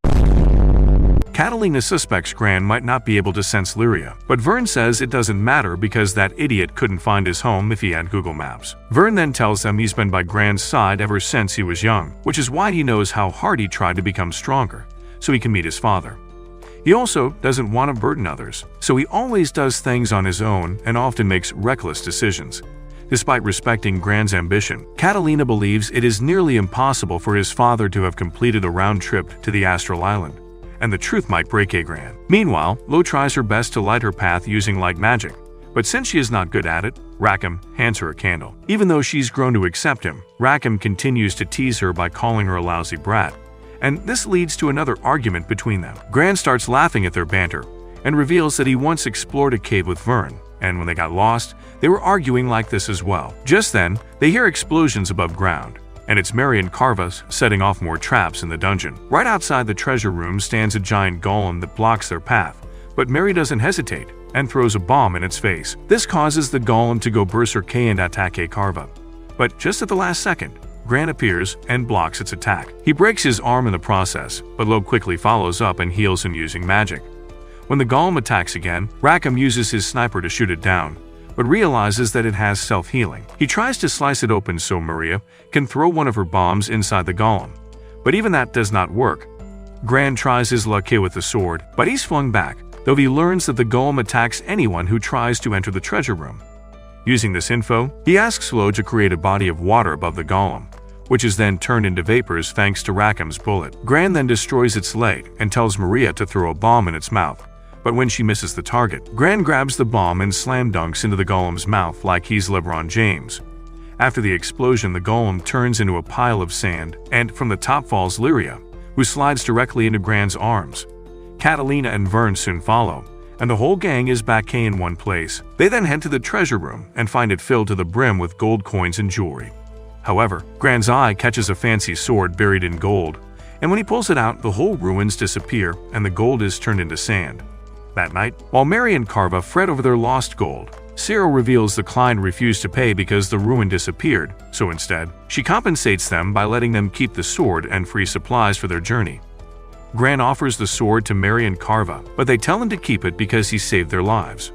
Catalina suspects Gran might not be able to sense Lyria, but Vern says it doesn't matter because that idiot couldn't find his home if he had Google Maps. Vern then tells them he's been by Gran's side ever since he was young, which is why he knows how hard he tried to become stronger, so he can meet his father. He also doesn't want to burden others, so he always does things on his own and often makes reckless decisions. Despite respecting Gran's ambition, Catalina believes it is nearly impossible for his father to have completed a round trip to the Astral Island, and the truth might break Gran. Meanwhile, Lo tries her best to light her path using light magic, but since she is not good at it, Rackham hands her a candle. Even though she's grown to accept him, Rackham continues to tease her by calling her a lousy brat, and this leads to another argument between them. Gran starts laughing at their banter and reveals that he once explored a cave with Vern, and when they got lost, they were arguing like this as well. Just then, they hear explosions above ground, and it's Mary and Carvas setting off more traps in the dungeon. Right outside the treasure room stands a giant golem that blocks their path, but Mary doesn't hesitate and throws a bomb in its face. This causes the golem to go berserk and attack Carva. But just at the last second, Gran appears and blocks its attack. He breaks his arm in the process, but Lo quickly follows up and heals him using magic. When the golem attacks again, Rackham uses his sniper to shoot it down, but realizes that it has self-healing. He tries to slice it open so Maria can throw one of her bombs inside the golem, but even that does not work. Gran tries his luck here with the sword, but he's flung back, though he learns that the golem attacks anyone who tries to enter the treasure room. Using this info, he asks Lo to create a body of water above the golem, which is then turned into vapors thanks to Rackham's bullet. Gran then destroys its leg and tells Maria to throw a bomb in its mouth. But when she misses the target, Gran grabs the bomb and slam dunks into the golem's mouth like he's LeBron James. After the explosion, the golem turns into a pile of sand, and from the top falls Lyria, who slides directly into Gran's arms. Catalina and Vern soon follow, and the whole gang is back in one place. They then head to the treasure room and find it filled to the brim with gold coins and jewelry. However, Gran's eye catches a fancy sword buried in gold, and when he pulls it out, the whole ruins disappear and the gold is turned into sand. That night, while Mary and Carva fret over their lost gold, Cyril reveals the client refused to pay because the ruin disappeared, so instead, she compensates them by letting them keep the sword and free supplies for their journey. Gran offers the sword to Mary and Carva, but they tell him to keep it because he saved their lives.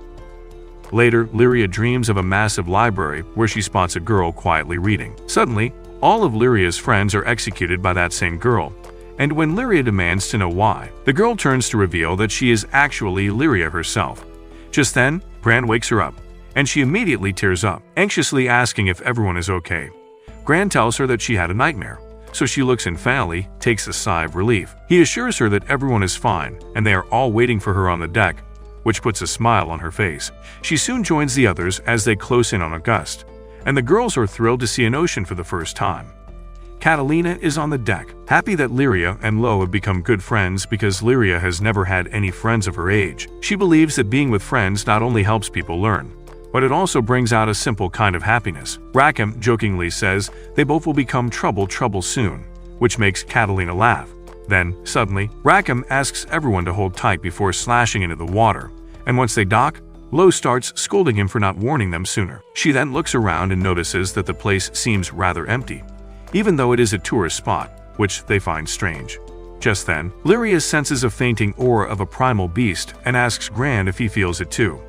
Later, Lyria dreams of a massive library where she spots a girl quietly reading. Suddenly, all of Lyria's friends are executed by that same girl, and when Lyria demands to know why, the girl turns to reveal that she is actually Lyria herself. Just then, Gran wakes her up, and she immediately tears up, anxiously asking if everyone is okay. Gran tells her that she had a nightmare, so she looks infantile, takes a sigh of relief. He assures her that everyone is fine, and they are all waiting for her on the deck, which puts a smile on her face. She soon joins the others as they close in on August, and the girls are thrilled to see an ocean for the first time. Catalina is on the deck, happy that Lyria and Lo have become good friends because Lyria has never had any friends of her age. She believes that being with friends not only helps people learn, but it also brings out a simple kind of happiness. Rackham jokingly says they both will become trouble soon, which makes Catalina laugh. Then, suddenly, Rackham asks everyone to hold tight before slashing into the water, and once they dock, Lo starts scolding him for not warning them sooner. She then looks around and notices that the place seems rather empty, even though it is a tourist spot, which they find strange. Just then, Lyria senses a fainting aura of a primal beast and asks Gran if he feels it too.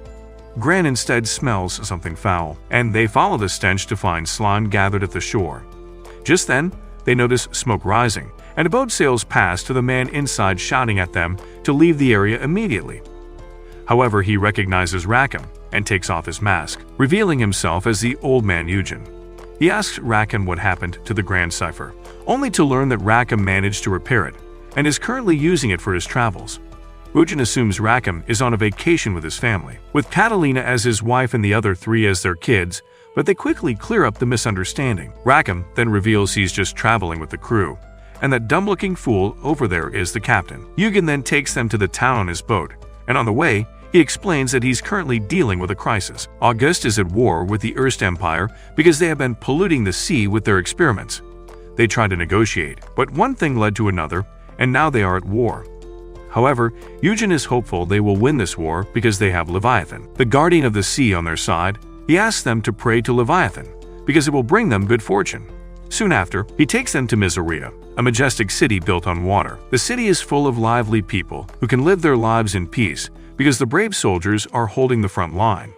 Gran instead smells something foul, and they follow the stench to find slime gathered at the shore. Just then, they notice smoke rising, and a boat sails past to the man inside shouting at them to leave the area immediately. However, he recognizes Rackham and takes off his mask, revealing himself as the old man Eugen. He asks Rackham what happened to the Grand Cipher, only to learn that Rackham managed to repair it and is currently using it for his travels. Eugen assumes Rackham is on a vacation with his family, with Catalina as his wife and the other three as their kids, but they quickly clear up the misunderstanding. Rackham then reveals he's just traveling with the crew, and that dumb-looking fool over there is the captain. Eugen then takes them to the town on his boat, and on the way, he explains that he's currently dealing with a crisis. August is at war with the Erst Empire because they have been polluting the sea with their experiments. They try to negotiate, but one thing led to another, and now they are at war. However, Eugen is hopeful they will win this war because they have Leviathan, the guardian of the sea, on their side. He asks them to pray to Leviathan because it will bring them good fortune. Soon after, he takes them to Miseria, a majestic city built on water. The city is full of lively people who can live their lives in peace because the brave soldiers are holding the front line.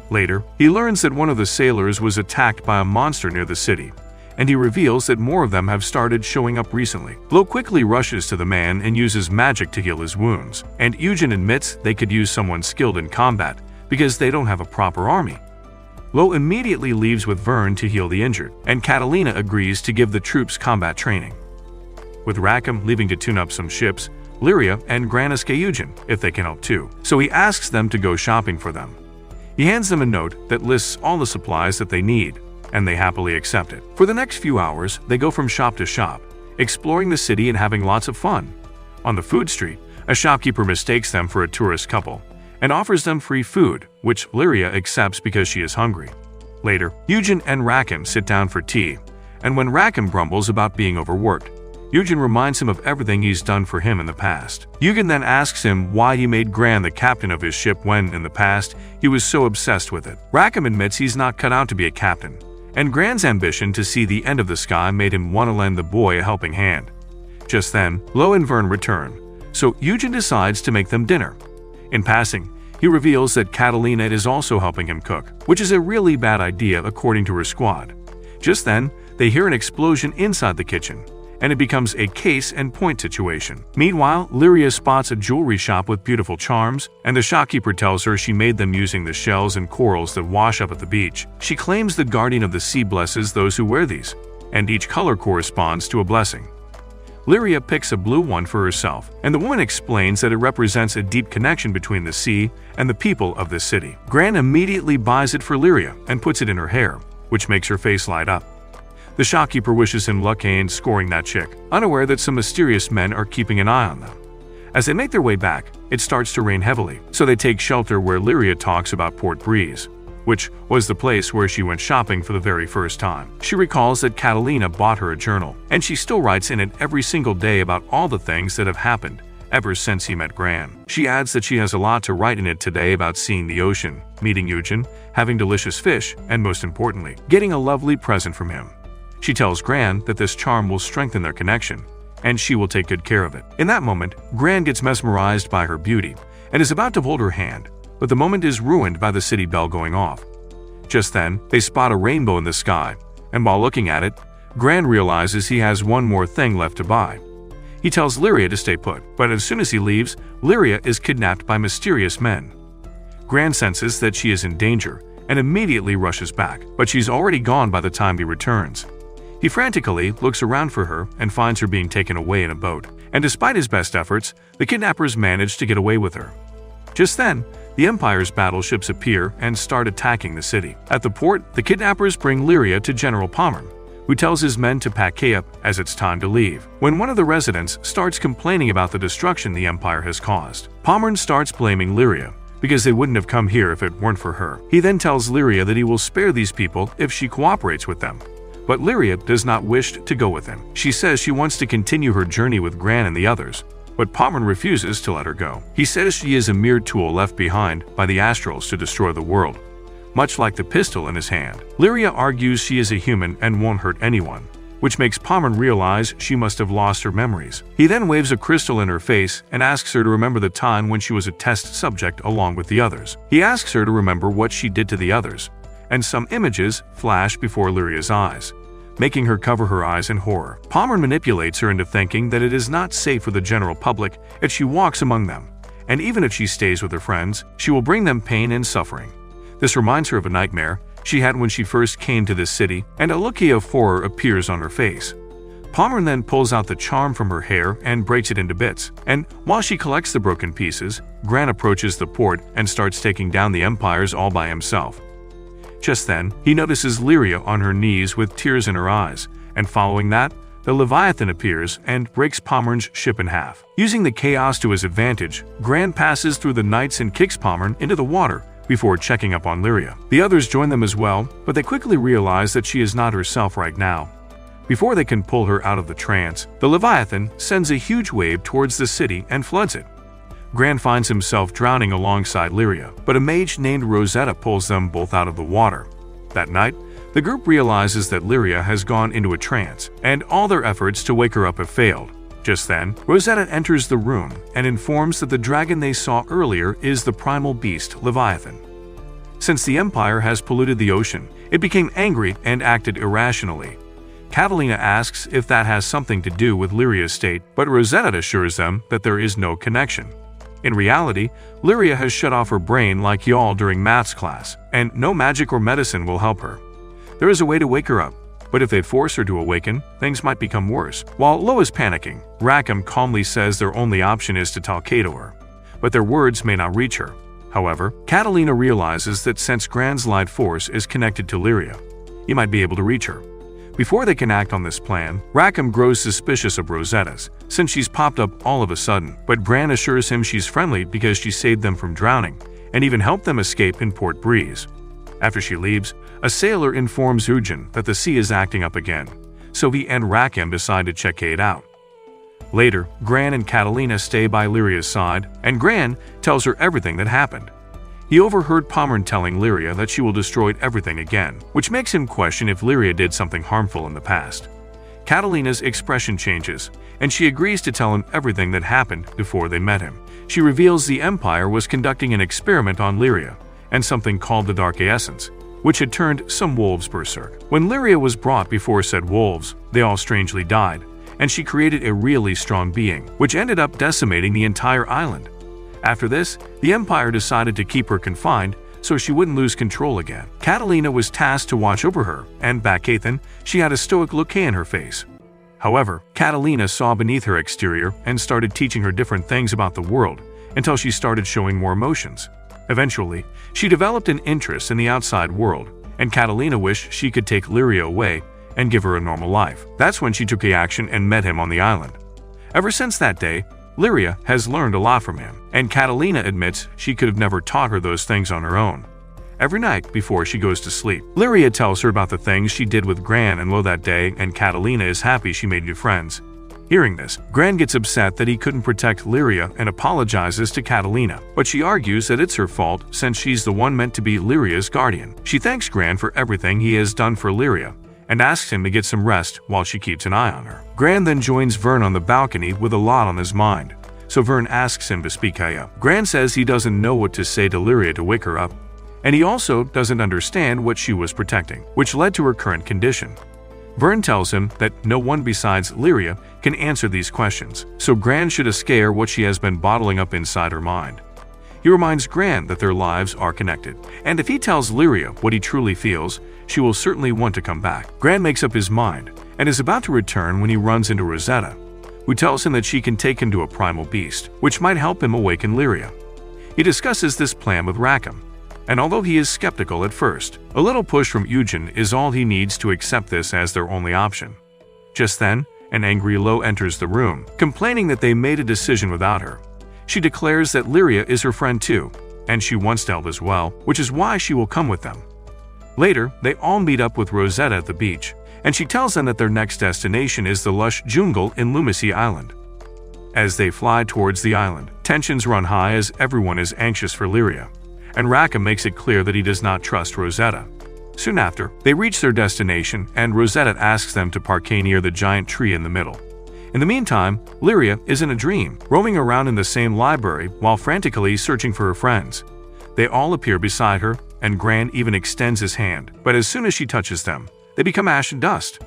Later, he learns that one of the sailors was attacked by a monster near the city, and he reveals that more of them have started showing up recently. Lo quickly rushes to the man and uses magic to heal his wounds, and Eugen admits they could use someone skilled in combat because they don't have a proper army. Lo immediately leaves with Vern to heal the injured, and Catalina agrees to give the troops combat training. With Rackham leaving to tune up some ships, Lyria and Gran ask Eugen if they can help too, so he asks them to go shopping for them. He hands them a note that lists all the supplies that they need, and they happily accept it. For the next few hours, they go from shop to shop, exploring the city and having lots of fun. On the food street, a shopkeeper mistakes them for a tourist couple and offers them free food, which Lyria accepts because she is hungry. Later, Eugen and Rackham sit down for tea, and when Rackham grumbles about being overworked, Eugen reminds him of everything he's done for him in the past. Eugen then asks him why he made Gran the captain of his ship when, in the past, he was so obsessed with it. Rackham admits he's not cut out to be a captain, and Gran's ambition to see the end of the sky made him want to lend the boy a helping hand. Just then, Lo and Vern return, so Eugen decides to make them dinner. In passing, he reveals that Catalina is also helping him cook, which is a really bad idea according to her squad. Just then, they hear an explosion inside the kitchen, and it becomes a case-and-point situation. Meanwhile, Lyria spots a jewelry shop with beautiful charms, and the shopkeeper tells her she made them using the shells and corals that wash up at the beach. She claims the guardian of the sea blesses those who wear these, and each color corresponds to a blessing. Lyria picks a blue one for herself, and the woman explains that it represents a deep connection between the sea and the people of this city. Gran immediately buys it for Lyria and puts it in her hair, which makes her face light up. The shopkeeper wishes him luck in scoring that chick, unaware that some mysterious men are keeping an eye on them. As they make their way back, it starts to rain heavily, so they take shelter where Lyria talks about Port Breeze, which was the place where she went shopping for the very first time. She recalls that Catalina bought her a journal, and she still writes in it every single day about all the things that have happened ever since he met Gran. She adds that she has a lot to write in it today about seeing the ocean, meeting Eugen, having delicious fish, and most importantly, getting a lovely present from him. She tells Gran that this charm will strengthen their connection, and she will take good care of it. In that moment, Gran gets mesmerized by her beauty and is about to hold her hand, but the moment is ruined by the city bell going off. Just then, they spot a rainbow in the sky, and while looking at it, Gran realizes he has one more thing left to buy. He tells Lyria to stay put, but as soon as he leaves, Lyria is kidnapped by mysterious men. Gran senses that she is in danger and immediately rushes back, but she's already gone by the time he returns. He frantically looks around for her and finds her being taken away in a boat, and despite his best efforts, the kidnappers manage to get away with her. Just then, the Empire's battleships appear and start attacking the city. At the port, the kidnappers bring Lyria to General Pommern, who tells his men to pack up as it's time to leave. When one of the residents starts complaining about the destruction the Empire has caused, Pommern starts blaming Lyria because they wouldn't have come here if it weren't for her. He then tells Lyria that he will spare these people if she cooperates with them. But Lyria does not wish to go with him. She says she wants to continue her journey with Gran and the others, but Pommern refuses to let her go. He says she is a mere tool left behind by the Astrals to destroy the world, much like the pistol in his hand. Lyria argues she is a human and won't hurt anyone, which makes Pommern realize she must have lost her memories. He then waves a crystal in her face and asks her to remember the time when she was a test subject along with the others. He asks her to remember what she did to the others, and some images flash before Lyria's eyes, making her cover her eyes in horror. Pommern manipulates her into thinking that it is not safe for the general public if she walks among them, and even if she stays with her friends, she will bring them pain and suffering. This reminds her of a nightmare she had when she first came to this city, and a look of horror appears on her face. Pommern then pulls out the charm from her hair and breaks it into bits, and while she collects the broken pieces, Gran approaches the port and starts taking down the Empires all by himself. Just then, he notices Lyria on her knees with tears in her eyes, and following that, the Leviathan appears and breaks Pommern's ship in half. Using the chaos to his advantage, Gran passes through the knights and kicks Pommern into the water before checking up on Lyria. The others join them as well, but they quickly realize that she is not herself right now. Before they can pull her out of the trance, the Leviathan sends a huge wave towards the city and floods it. Gran finds himself drowning alongside Lyria, but a mage named Rosetta pulls them both out of the water. That night, the group realizes that Lyria has gone into a trance, and all their efforts to wake her up have failed. Just then, Rosetta enters the room and informs that the dragon they saw earlier is the primal beast Leviathan. Since the Empire has polluted the ocean, it became angry and acted irrationally. Catalina asks if that has something to do with Lyria's state, but Rosetta assures them that there is no connection. In reality, Lyria has shut off her brain like y'all during maths class, and no magic or medicine will help her. There is a way to wake her up, but if they force her to awaken, things might become worse. While Lo is panicking, Rackham calmly says their only option is to talk to her, but their words may not reach her. However, Catalina realizes that since Gran's light force is connected to Lyria, he might be able to reach her. Before they can act on this plan, Rackham grows suspicious of Rosetta's, since she's popped up all of a sudden, but Gran assures him she's friendly because she saved them from drowning, and even helped them escape in Port Breeze. After she leaves, a sailor informs Eugen that the sea is acting up again, so he and Rackham decide to check it out. Later, Gran and Catalina stay by Lyria's side, and Gran tells her everything that happened. He overheard Pommern telling Lyria that she will destroy everything again, which makes him question if Lyria did something harmful in the past. Catalina's expression changes, and she agrees to tell him everything that happened before they met him. She reveals the Empire was conducting an experiment on Lyria, and something called the Dark Essence, which had turned some wolves berserk. When Lyria was brought before said wolves, they all strangely died, and she created a really strong being, which ended up decimating the entire island. After this, the Empire decided to keep her confined so she wouldn't lose control again. Catalina was tasked to watch over her, and back then, she had a stoic look in her face. However, Catalina saw beneath her exterior and started teaching her different things about the world until she started showing more emotions. Eventually, she developed an interest in the outside world, and Catalina wished she could take Lyria away and give her a normal life. That's when she took the action and met him on the island. Ever since that day, Lyria has learned a lot from him, and Catalina admits she could have never taught her those things on her own. Every night before she goes to sleep, Lyria tells her about the things she did with Gran and Lo that day, and Catalina is happy she made new friends. Hearing this, Gran gets upset that he couldn't protect Lyria and apologizes to Catalina, but she argues that it's her fault since she's the one meant to be Lyria's guardian. She thanks Gran for everything he has done for Lyria, and asks him to get some rest while she keeps an eye on her. Gran then joins Vern on the balcony with a lot on his mind, so Vern asks him to speak up. Gran says he doesn't know what to say to Lyria to wake her up, and he also doesn't understand what she was protecting, which led to her current condition. Vern tells him that no one besides Lyria can answer these questions, so Gran should scare what she has been bottling up inside her mind. He reminds Gran that their lives are connected, and if he tells Lyria what he truly feels, she will certainly want to come back. Gran makes up his mind and is about to return when he runs into Rosetta, who tells him that she can take him to a primal beast, which might help him awaken Lyria. He discusses this plan with Rackham, and although he is skeptical at first, a little push from Eugen is all he needs to accept this as their only option. Just then, an angry Lo enters the room, complaining that they made a decision without her. She declares that Lyria is her friend too, and she wants to help as well, which is why she will come with them. Later, they all meet up with Rosetta at the beach, and she tells them that their next destination is the lush jungle in Lumacy Island. As they fly towards the island, tensions run high as everyone is anxious for Lyria, and Rackham makes it clear that he does not trust Rosetta. Soon after, they reach their destination, and Rosetta asks them to parquet near the giant tree in the middle. In the meantime, Lyria is in a dream, roaming around in the same library while frantically searching for her friends. They all appear beside her, and Gran even extends his hand, but as soon as she touches them, they become ash and dust.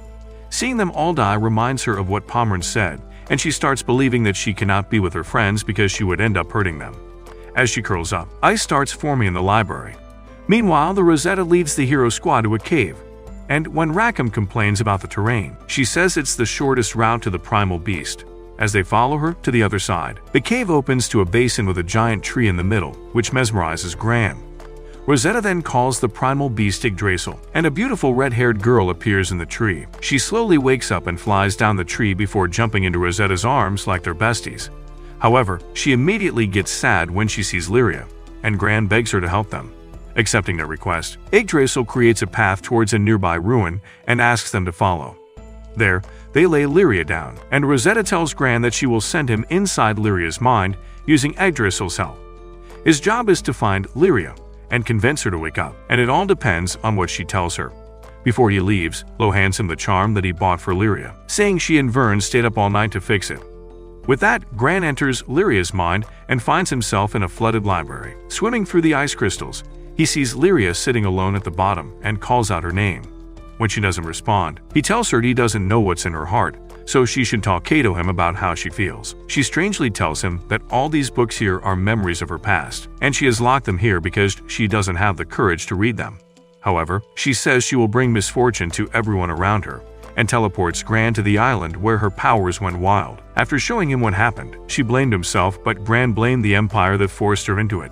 Seeing them all die reminds her of what Pommern said, and she starts believing that she cannot be with her friends because she would end up hurting them. As she curls up, ice starts forming in the library. Meanwhile, the Rosetta leads the hero squad to a cave, and when Rackham complains about the terrain, she says it's the shortest route to the primal beast. As they follow her to the other side, the cave opens to a basin with a giant tree in the middle, which mesmerizes Gran. Rosetta then calls the primal beast Yggdrasil, and a beautiful red-haired girl appears in the tree. She slowly wakes up and flies down the tree before jumping into Rosetta's arms like they're besties. However, she immediately gets sad when she sees Lyria, and Gran begs her to help them. Accepting their request, Yggdrasil creates a path towards a nearby ruin and asks them to follow. There, they lay Lyria down, and Rosetta tells Gran that she will send him inside Lyria's mind using Yggdrasil's help. His job is to find Lyria and convince her to wake up, and it all depends on what she tells her. Before he leaves, Lo hands him the charm that he bought for Lyria, saying she and Vern stayed up all night to fix it. With that, Gran enters Lyria's mind and finds himself in a flooded library. Swimming through the ice crystals, he sees Lyria sitting alone at the bottom and calls out her name. When she doesn't respond, he tells her he doesn't know what's in her heart, so she should talk to him about how she feels. She strangely tells him that all these books here are memories of her past, and she has locked them here because she doesn't have the courage to read them. However, she says she will bring misfortune to everyone around her, and teleports Gran to the island where her powers went wild. After showing him what happened, she blamed himself, but Gran blamed the Empire that forced her into it.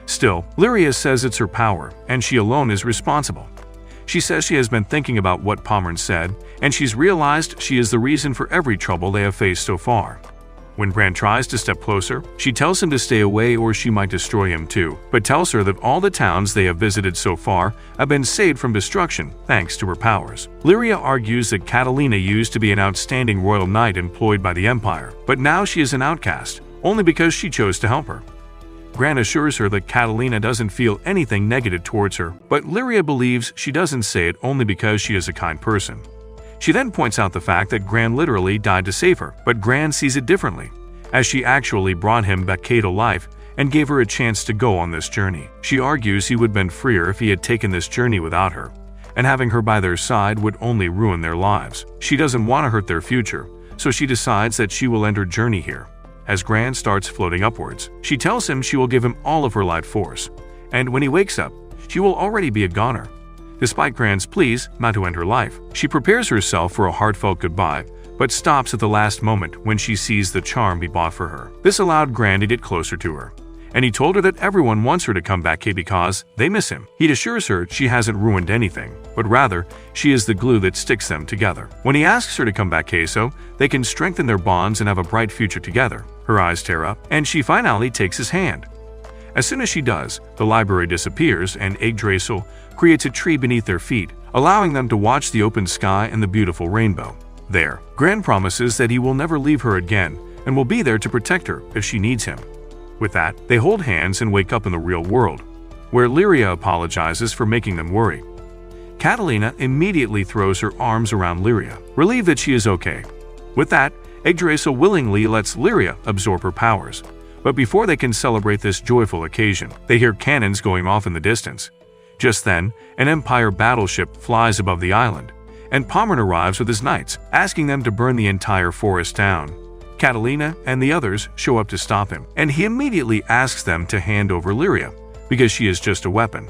Still, Lyria says it's her power, and she alone is responsible. She says she has been thinking about what Pommern said, and she's realized she is the reason for every trouble they have faced so far. When Gran tries to step closer, she tells him to stay away or she might destroy him too, but tells her that all the towns they have visited so far have been saved from destruction thanks to her powers. Lyria argues that Catalina used to be an outstanding royal knight employed by the Empire, but now she is an outcast, only because she chose to help her. Gran assures her that Catalina doesn't feel anything negative towards her, but Lyria believes she doesn't say it only because she is a kind person. She then points out the fact that Gran literally died to save her, but Gran sees it differently, as she actually brought him back to life and gave her a chance to go on this journey. She argues he would have been freer if he had taken this journey without her, and having her by their side would only ruin their lives. She doesn't want to hurt their future, so she decides that she will end her journey here. As Gran starts floating upwards, she tells him she will give him all of her life force, and when he wakes up, she will already be a goner. Despite Gran's pleas not to end her life, she prepares herself for a heartfelt goodbye, but stops at the last moment when she sees the charm be bought for her. This allowed Gran to get closer to her, and he told her that everyone wants her to come back because they miss him. He assures her she hasn't ruined anything, but rather she is the glue that sticks them together. When he asks her to come back so they can strengthen their bonds and have a bright future together, her eyes tear up, and she finally takes his hand. As soon as she does, the library disappears and Yggdrasil creates a tree beneath their feet, allowing them to watch the open sky and the beautiful rainbow. There, Gran promises that he will never leave her again and will be there to protect her if she needs him. With that, they hold hands and wake up in the real world, where Lyria apologizes for making them worry. Catalina immediately throws her arms around Lyria, relieved that she is okay. With that, Yggdrasil willingly lets Lyria absorb her powers. But before they can celebrate this joyful occasion, they hear cannons going off in the distance. Just then, an Empire battleship flies above the island, and Pommern arrives with his knights, asking them to burn the entire forest down. Catalina and the others show up to stop him, and he immediately asks them to hand over Lyria, because she is just a weapon.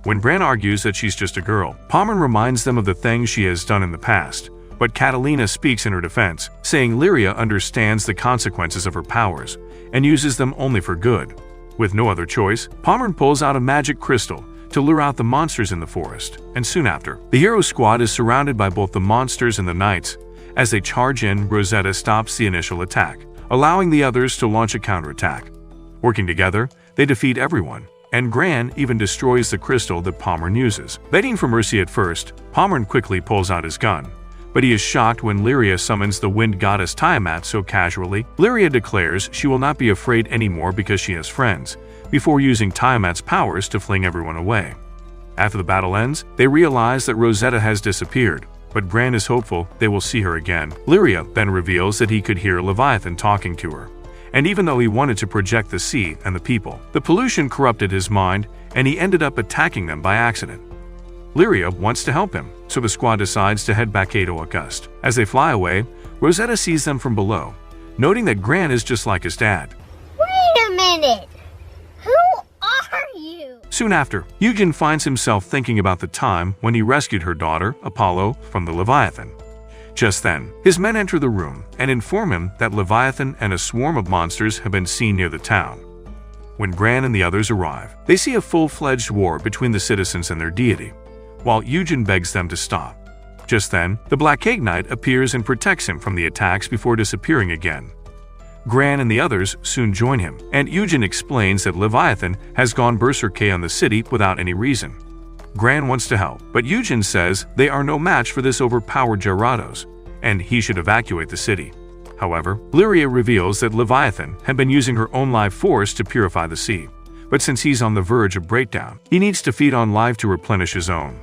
When Gran argues that she's just a girl, Pommern reminds them of the things she has done in the past, but Catalina speaks in her defense, saying Lyria understands the consequences of her powers and uses them only for good. With no other choice, Pommern pulls out a magic crystal to lure out the monsters in the forest, and soon after, the hero squad is surrounded by both the monsters and the knights. As they charge in, Rosetta stops the initial attack, allowing the others to launch a counterattack. Working together, they defeat everyone, and Gran even destroys the crystal that Pommern uses. Begging for mercy at first, Pommern quickly pulls out his gun, but he is shocked when Lyria summons the wind goddess Tiamat so casually. Lyria declares she will not be afraid anymore because she has friends, before using Tiamat's powers to fling everyone away. After the battle ends, they realize that Rosetta has disappeared, but Gran is hopeful they will see her again. Lyria then reveals that he could hear Leviathan talking to her, and even though he wanted to project the sea and the people, the pollution corrupted his mind and he ended up attacking them by accident. Lyria wants to help him, so the squad decides to head back to August. As they fly away, Rosetta sees them from below, noting that Gran is just like his dad. Wait a minute! Who are you? Soon after, Eugen finds himself thinking about the time when he rescued her daughter, Apollo, from the Leviathan. Just then, his men enter the room and inform him that Leviathan and a swarm of monsters have been seen near the town. When Gran and the others arrive, they see a full-fledged war between the citizens and their deity, while Eugen begs them to stop. Just then, the Black Cake Knight appears and protects him from the attacks before disappearing again. Gran and the others soon join him, and Eugen explains that Leviathan has gone berserk on the city without any reason. Gran wants to help, but Eugen says they are no match for this overpowered Gyarados, and he should evacuate the city. However, Lyria reveals that Leviathan had been using her own life force to purify the sea, but since he's on the verge of breakdown, he needs to feed on life to replenish his own.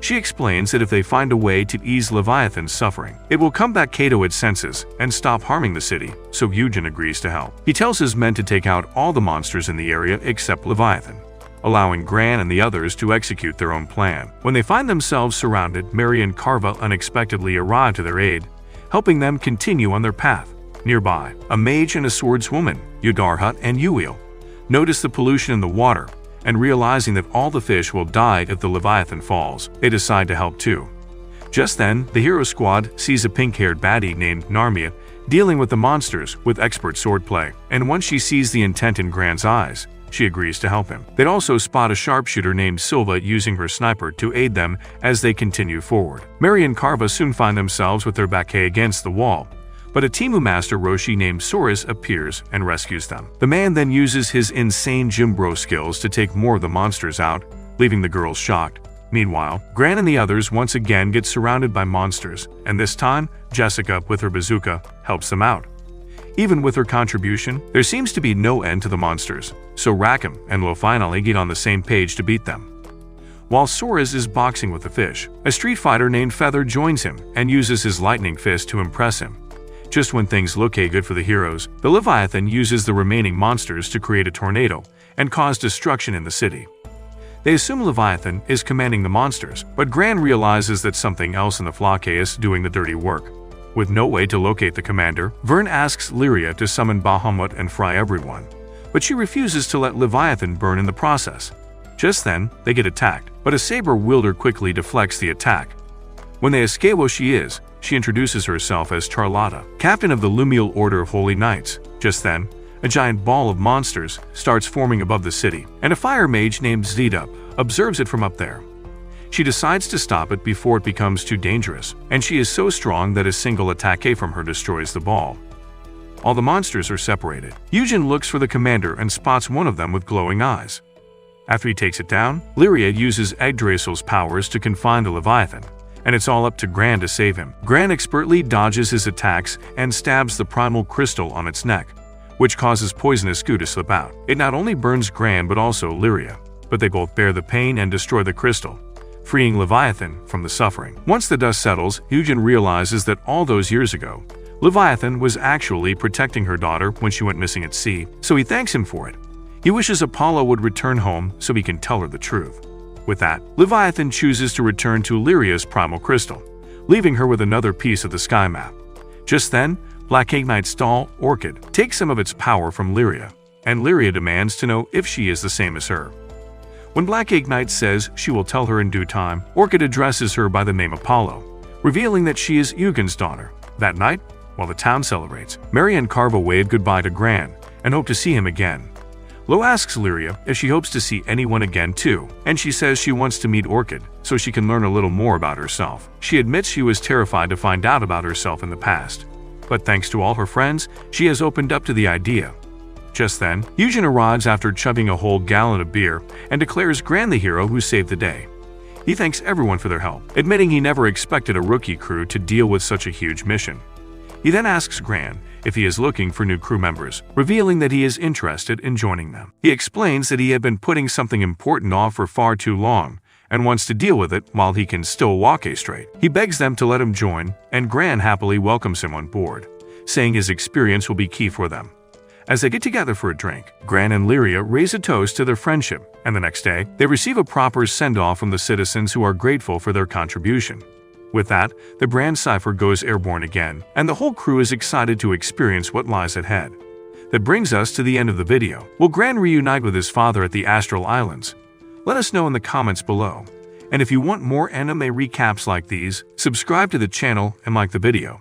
She explains that if they find a way to ease Leviathan's suffering, it will come back to its senses and stop harming the city, so Eugen agrees to help. He tells his men to take out all the monsters in the area except Leviathan. allowing Gran and the others to execute their own plan. When they find themselves surrounded, Mary and Carva unexpectedly arrive to their aid, helping them continue on their path. Nearby, a mage and a swordswoman, Yodarha and Uil, notice the pollution in the water, and realizing that all the fish will die if the Leviathan falls, they decide to help too. Just then, the hero squad sees a pink-haired baddie named Narmia dealing with the monsters with expert swordplay, and once she sees the intent in Gran's eyes, she agrees to help him. They'd also spot a sharpshooter named Silva using her sniper to aid them as they continue forward. Mary and Carva soon find themselves with their baquet against the wall, but a Timu master Roshi named Soris appears and rescues them. The man then uses his insane Jimbro skills to take more of the monsters out, leaving the girls shocked. Meanwhile, Gran and the others once again get surrounded by monsters, and this time, Jessica, with her bazooka, helps them out. Even with her contribution, there seems to be no end to the monsters, so Rackham and Lo finally get on the same page to beat them. While Soris is boxing with the fish, a street fighter named Feather joins him and uses his lightning fist to impress him. Just when things look good for the heroes, the Leviathan uses the remaining monsters to create a tornado and cause destruction in the city. They assume Leviathan is commanding the monsters, but Gran realizes that something else in the flock is doing the dirty work. With no way to locate the commander, Vern asks Lyria to summon Bahamut and fry everyone, but she refuses to let Leviathan burn in the process. Just then, they get attacked, but a saber wielder quickly deflects the attack. When they escape where she is, she introduces herself as Charlotta, captain of the Lumiel Order of Holy Knights. Just then, a giant ball of monsters starts forming above the city, and a fire mage named Zdedup observes it from up there. She decides to stop it before it becomes too dangerous, and she is so strong that a single attack from her destroys the ball. All the monsters are separated. Eugen looks for the commander and spots one of them with glowing eyes. After he takes it down, Lyria uses Yggdrasil's powers to confine the Leviathan, and it's all up to Gran to save him. Gran expertly dodges his attacks and stabs the primal crystal on its neck, which causes poisonous goo to slip out. It not only burns Gran but also Lyria, but they both bear the pain and destroy the crystal, freeing Leviathan from the suffering. Once the dust settles, Eugen realizes that all those years ago, Leviathan was actually protecting her daughter when she went missing at sea, so he thanks him for it. He wishes Apollo would return home so he can tell her the truth. With that, Leviathan chooses to return to Lyria's primal crystal, leaving her with another piece of the sky map. Just then, Black Ignite's doll, Orchid, takes some of its power from Lyria, and Lyria demands to know if she is the same as her. When Black Ignite says she will tell her in due time, Orchid addresses her by the name Apollo, revealing that she is Eugen's daughter. That night, while the town celebrates, Mary and Carva wave goodbye to Gran and hope to see him again. Lo asks Lyria if she hopes to see anyone again too, and she says she wants to meet Orchid so she can learn a little more about herself. She admits she was terrified to find out about herself in the past, but thanks to all her friends, she has opened up to the idea. Just then, Eugen arrives after chugging a whole gallon of beer and declares Gran the hero who saved the day. He thanks everyone for their help, admitting he never expected a rookie crew to deal with such a huge mission. He then asks Gran if he is looking for new crew members, revealing that he is interested in joining them. He explains that he had been putting something important off for far too long and wants to deal with it while he can still walk straight. He begs them to let him join, and Gran happily welcomes him on board, saying his experience will be key for them. As they get together for a drink, Gran and Lyria raise a toast to their friendship, and the next day, they receive a proper send-off from the citizens who are grateful for their contribution. With that, the brand cipher goes airborne again, and the whole crew is excited to experience what lies ahead. That brings us to the end of the video. Will Gran reunite with his father at the Astral Islands? Let us know in the comments below. And if you want more anime recaps like these, subscribe to the channel and like the video.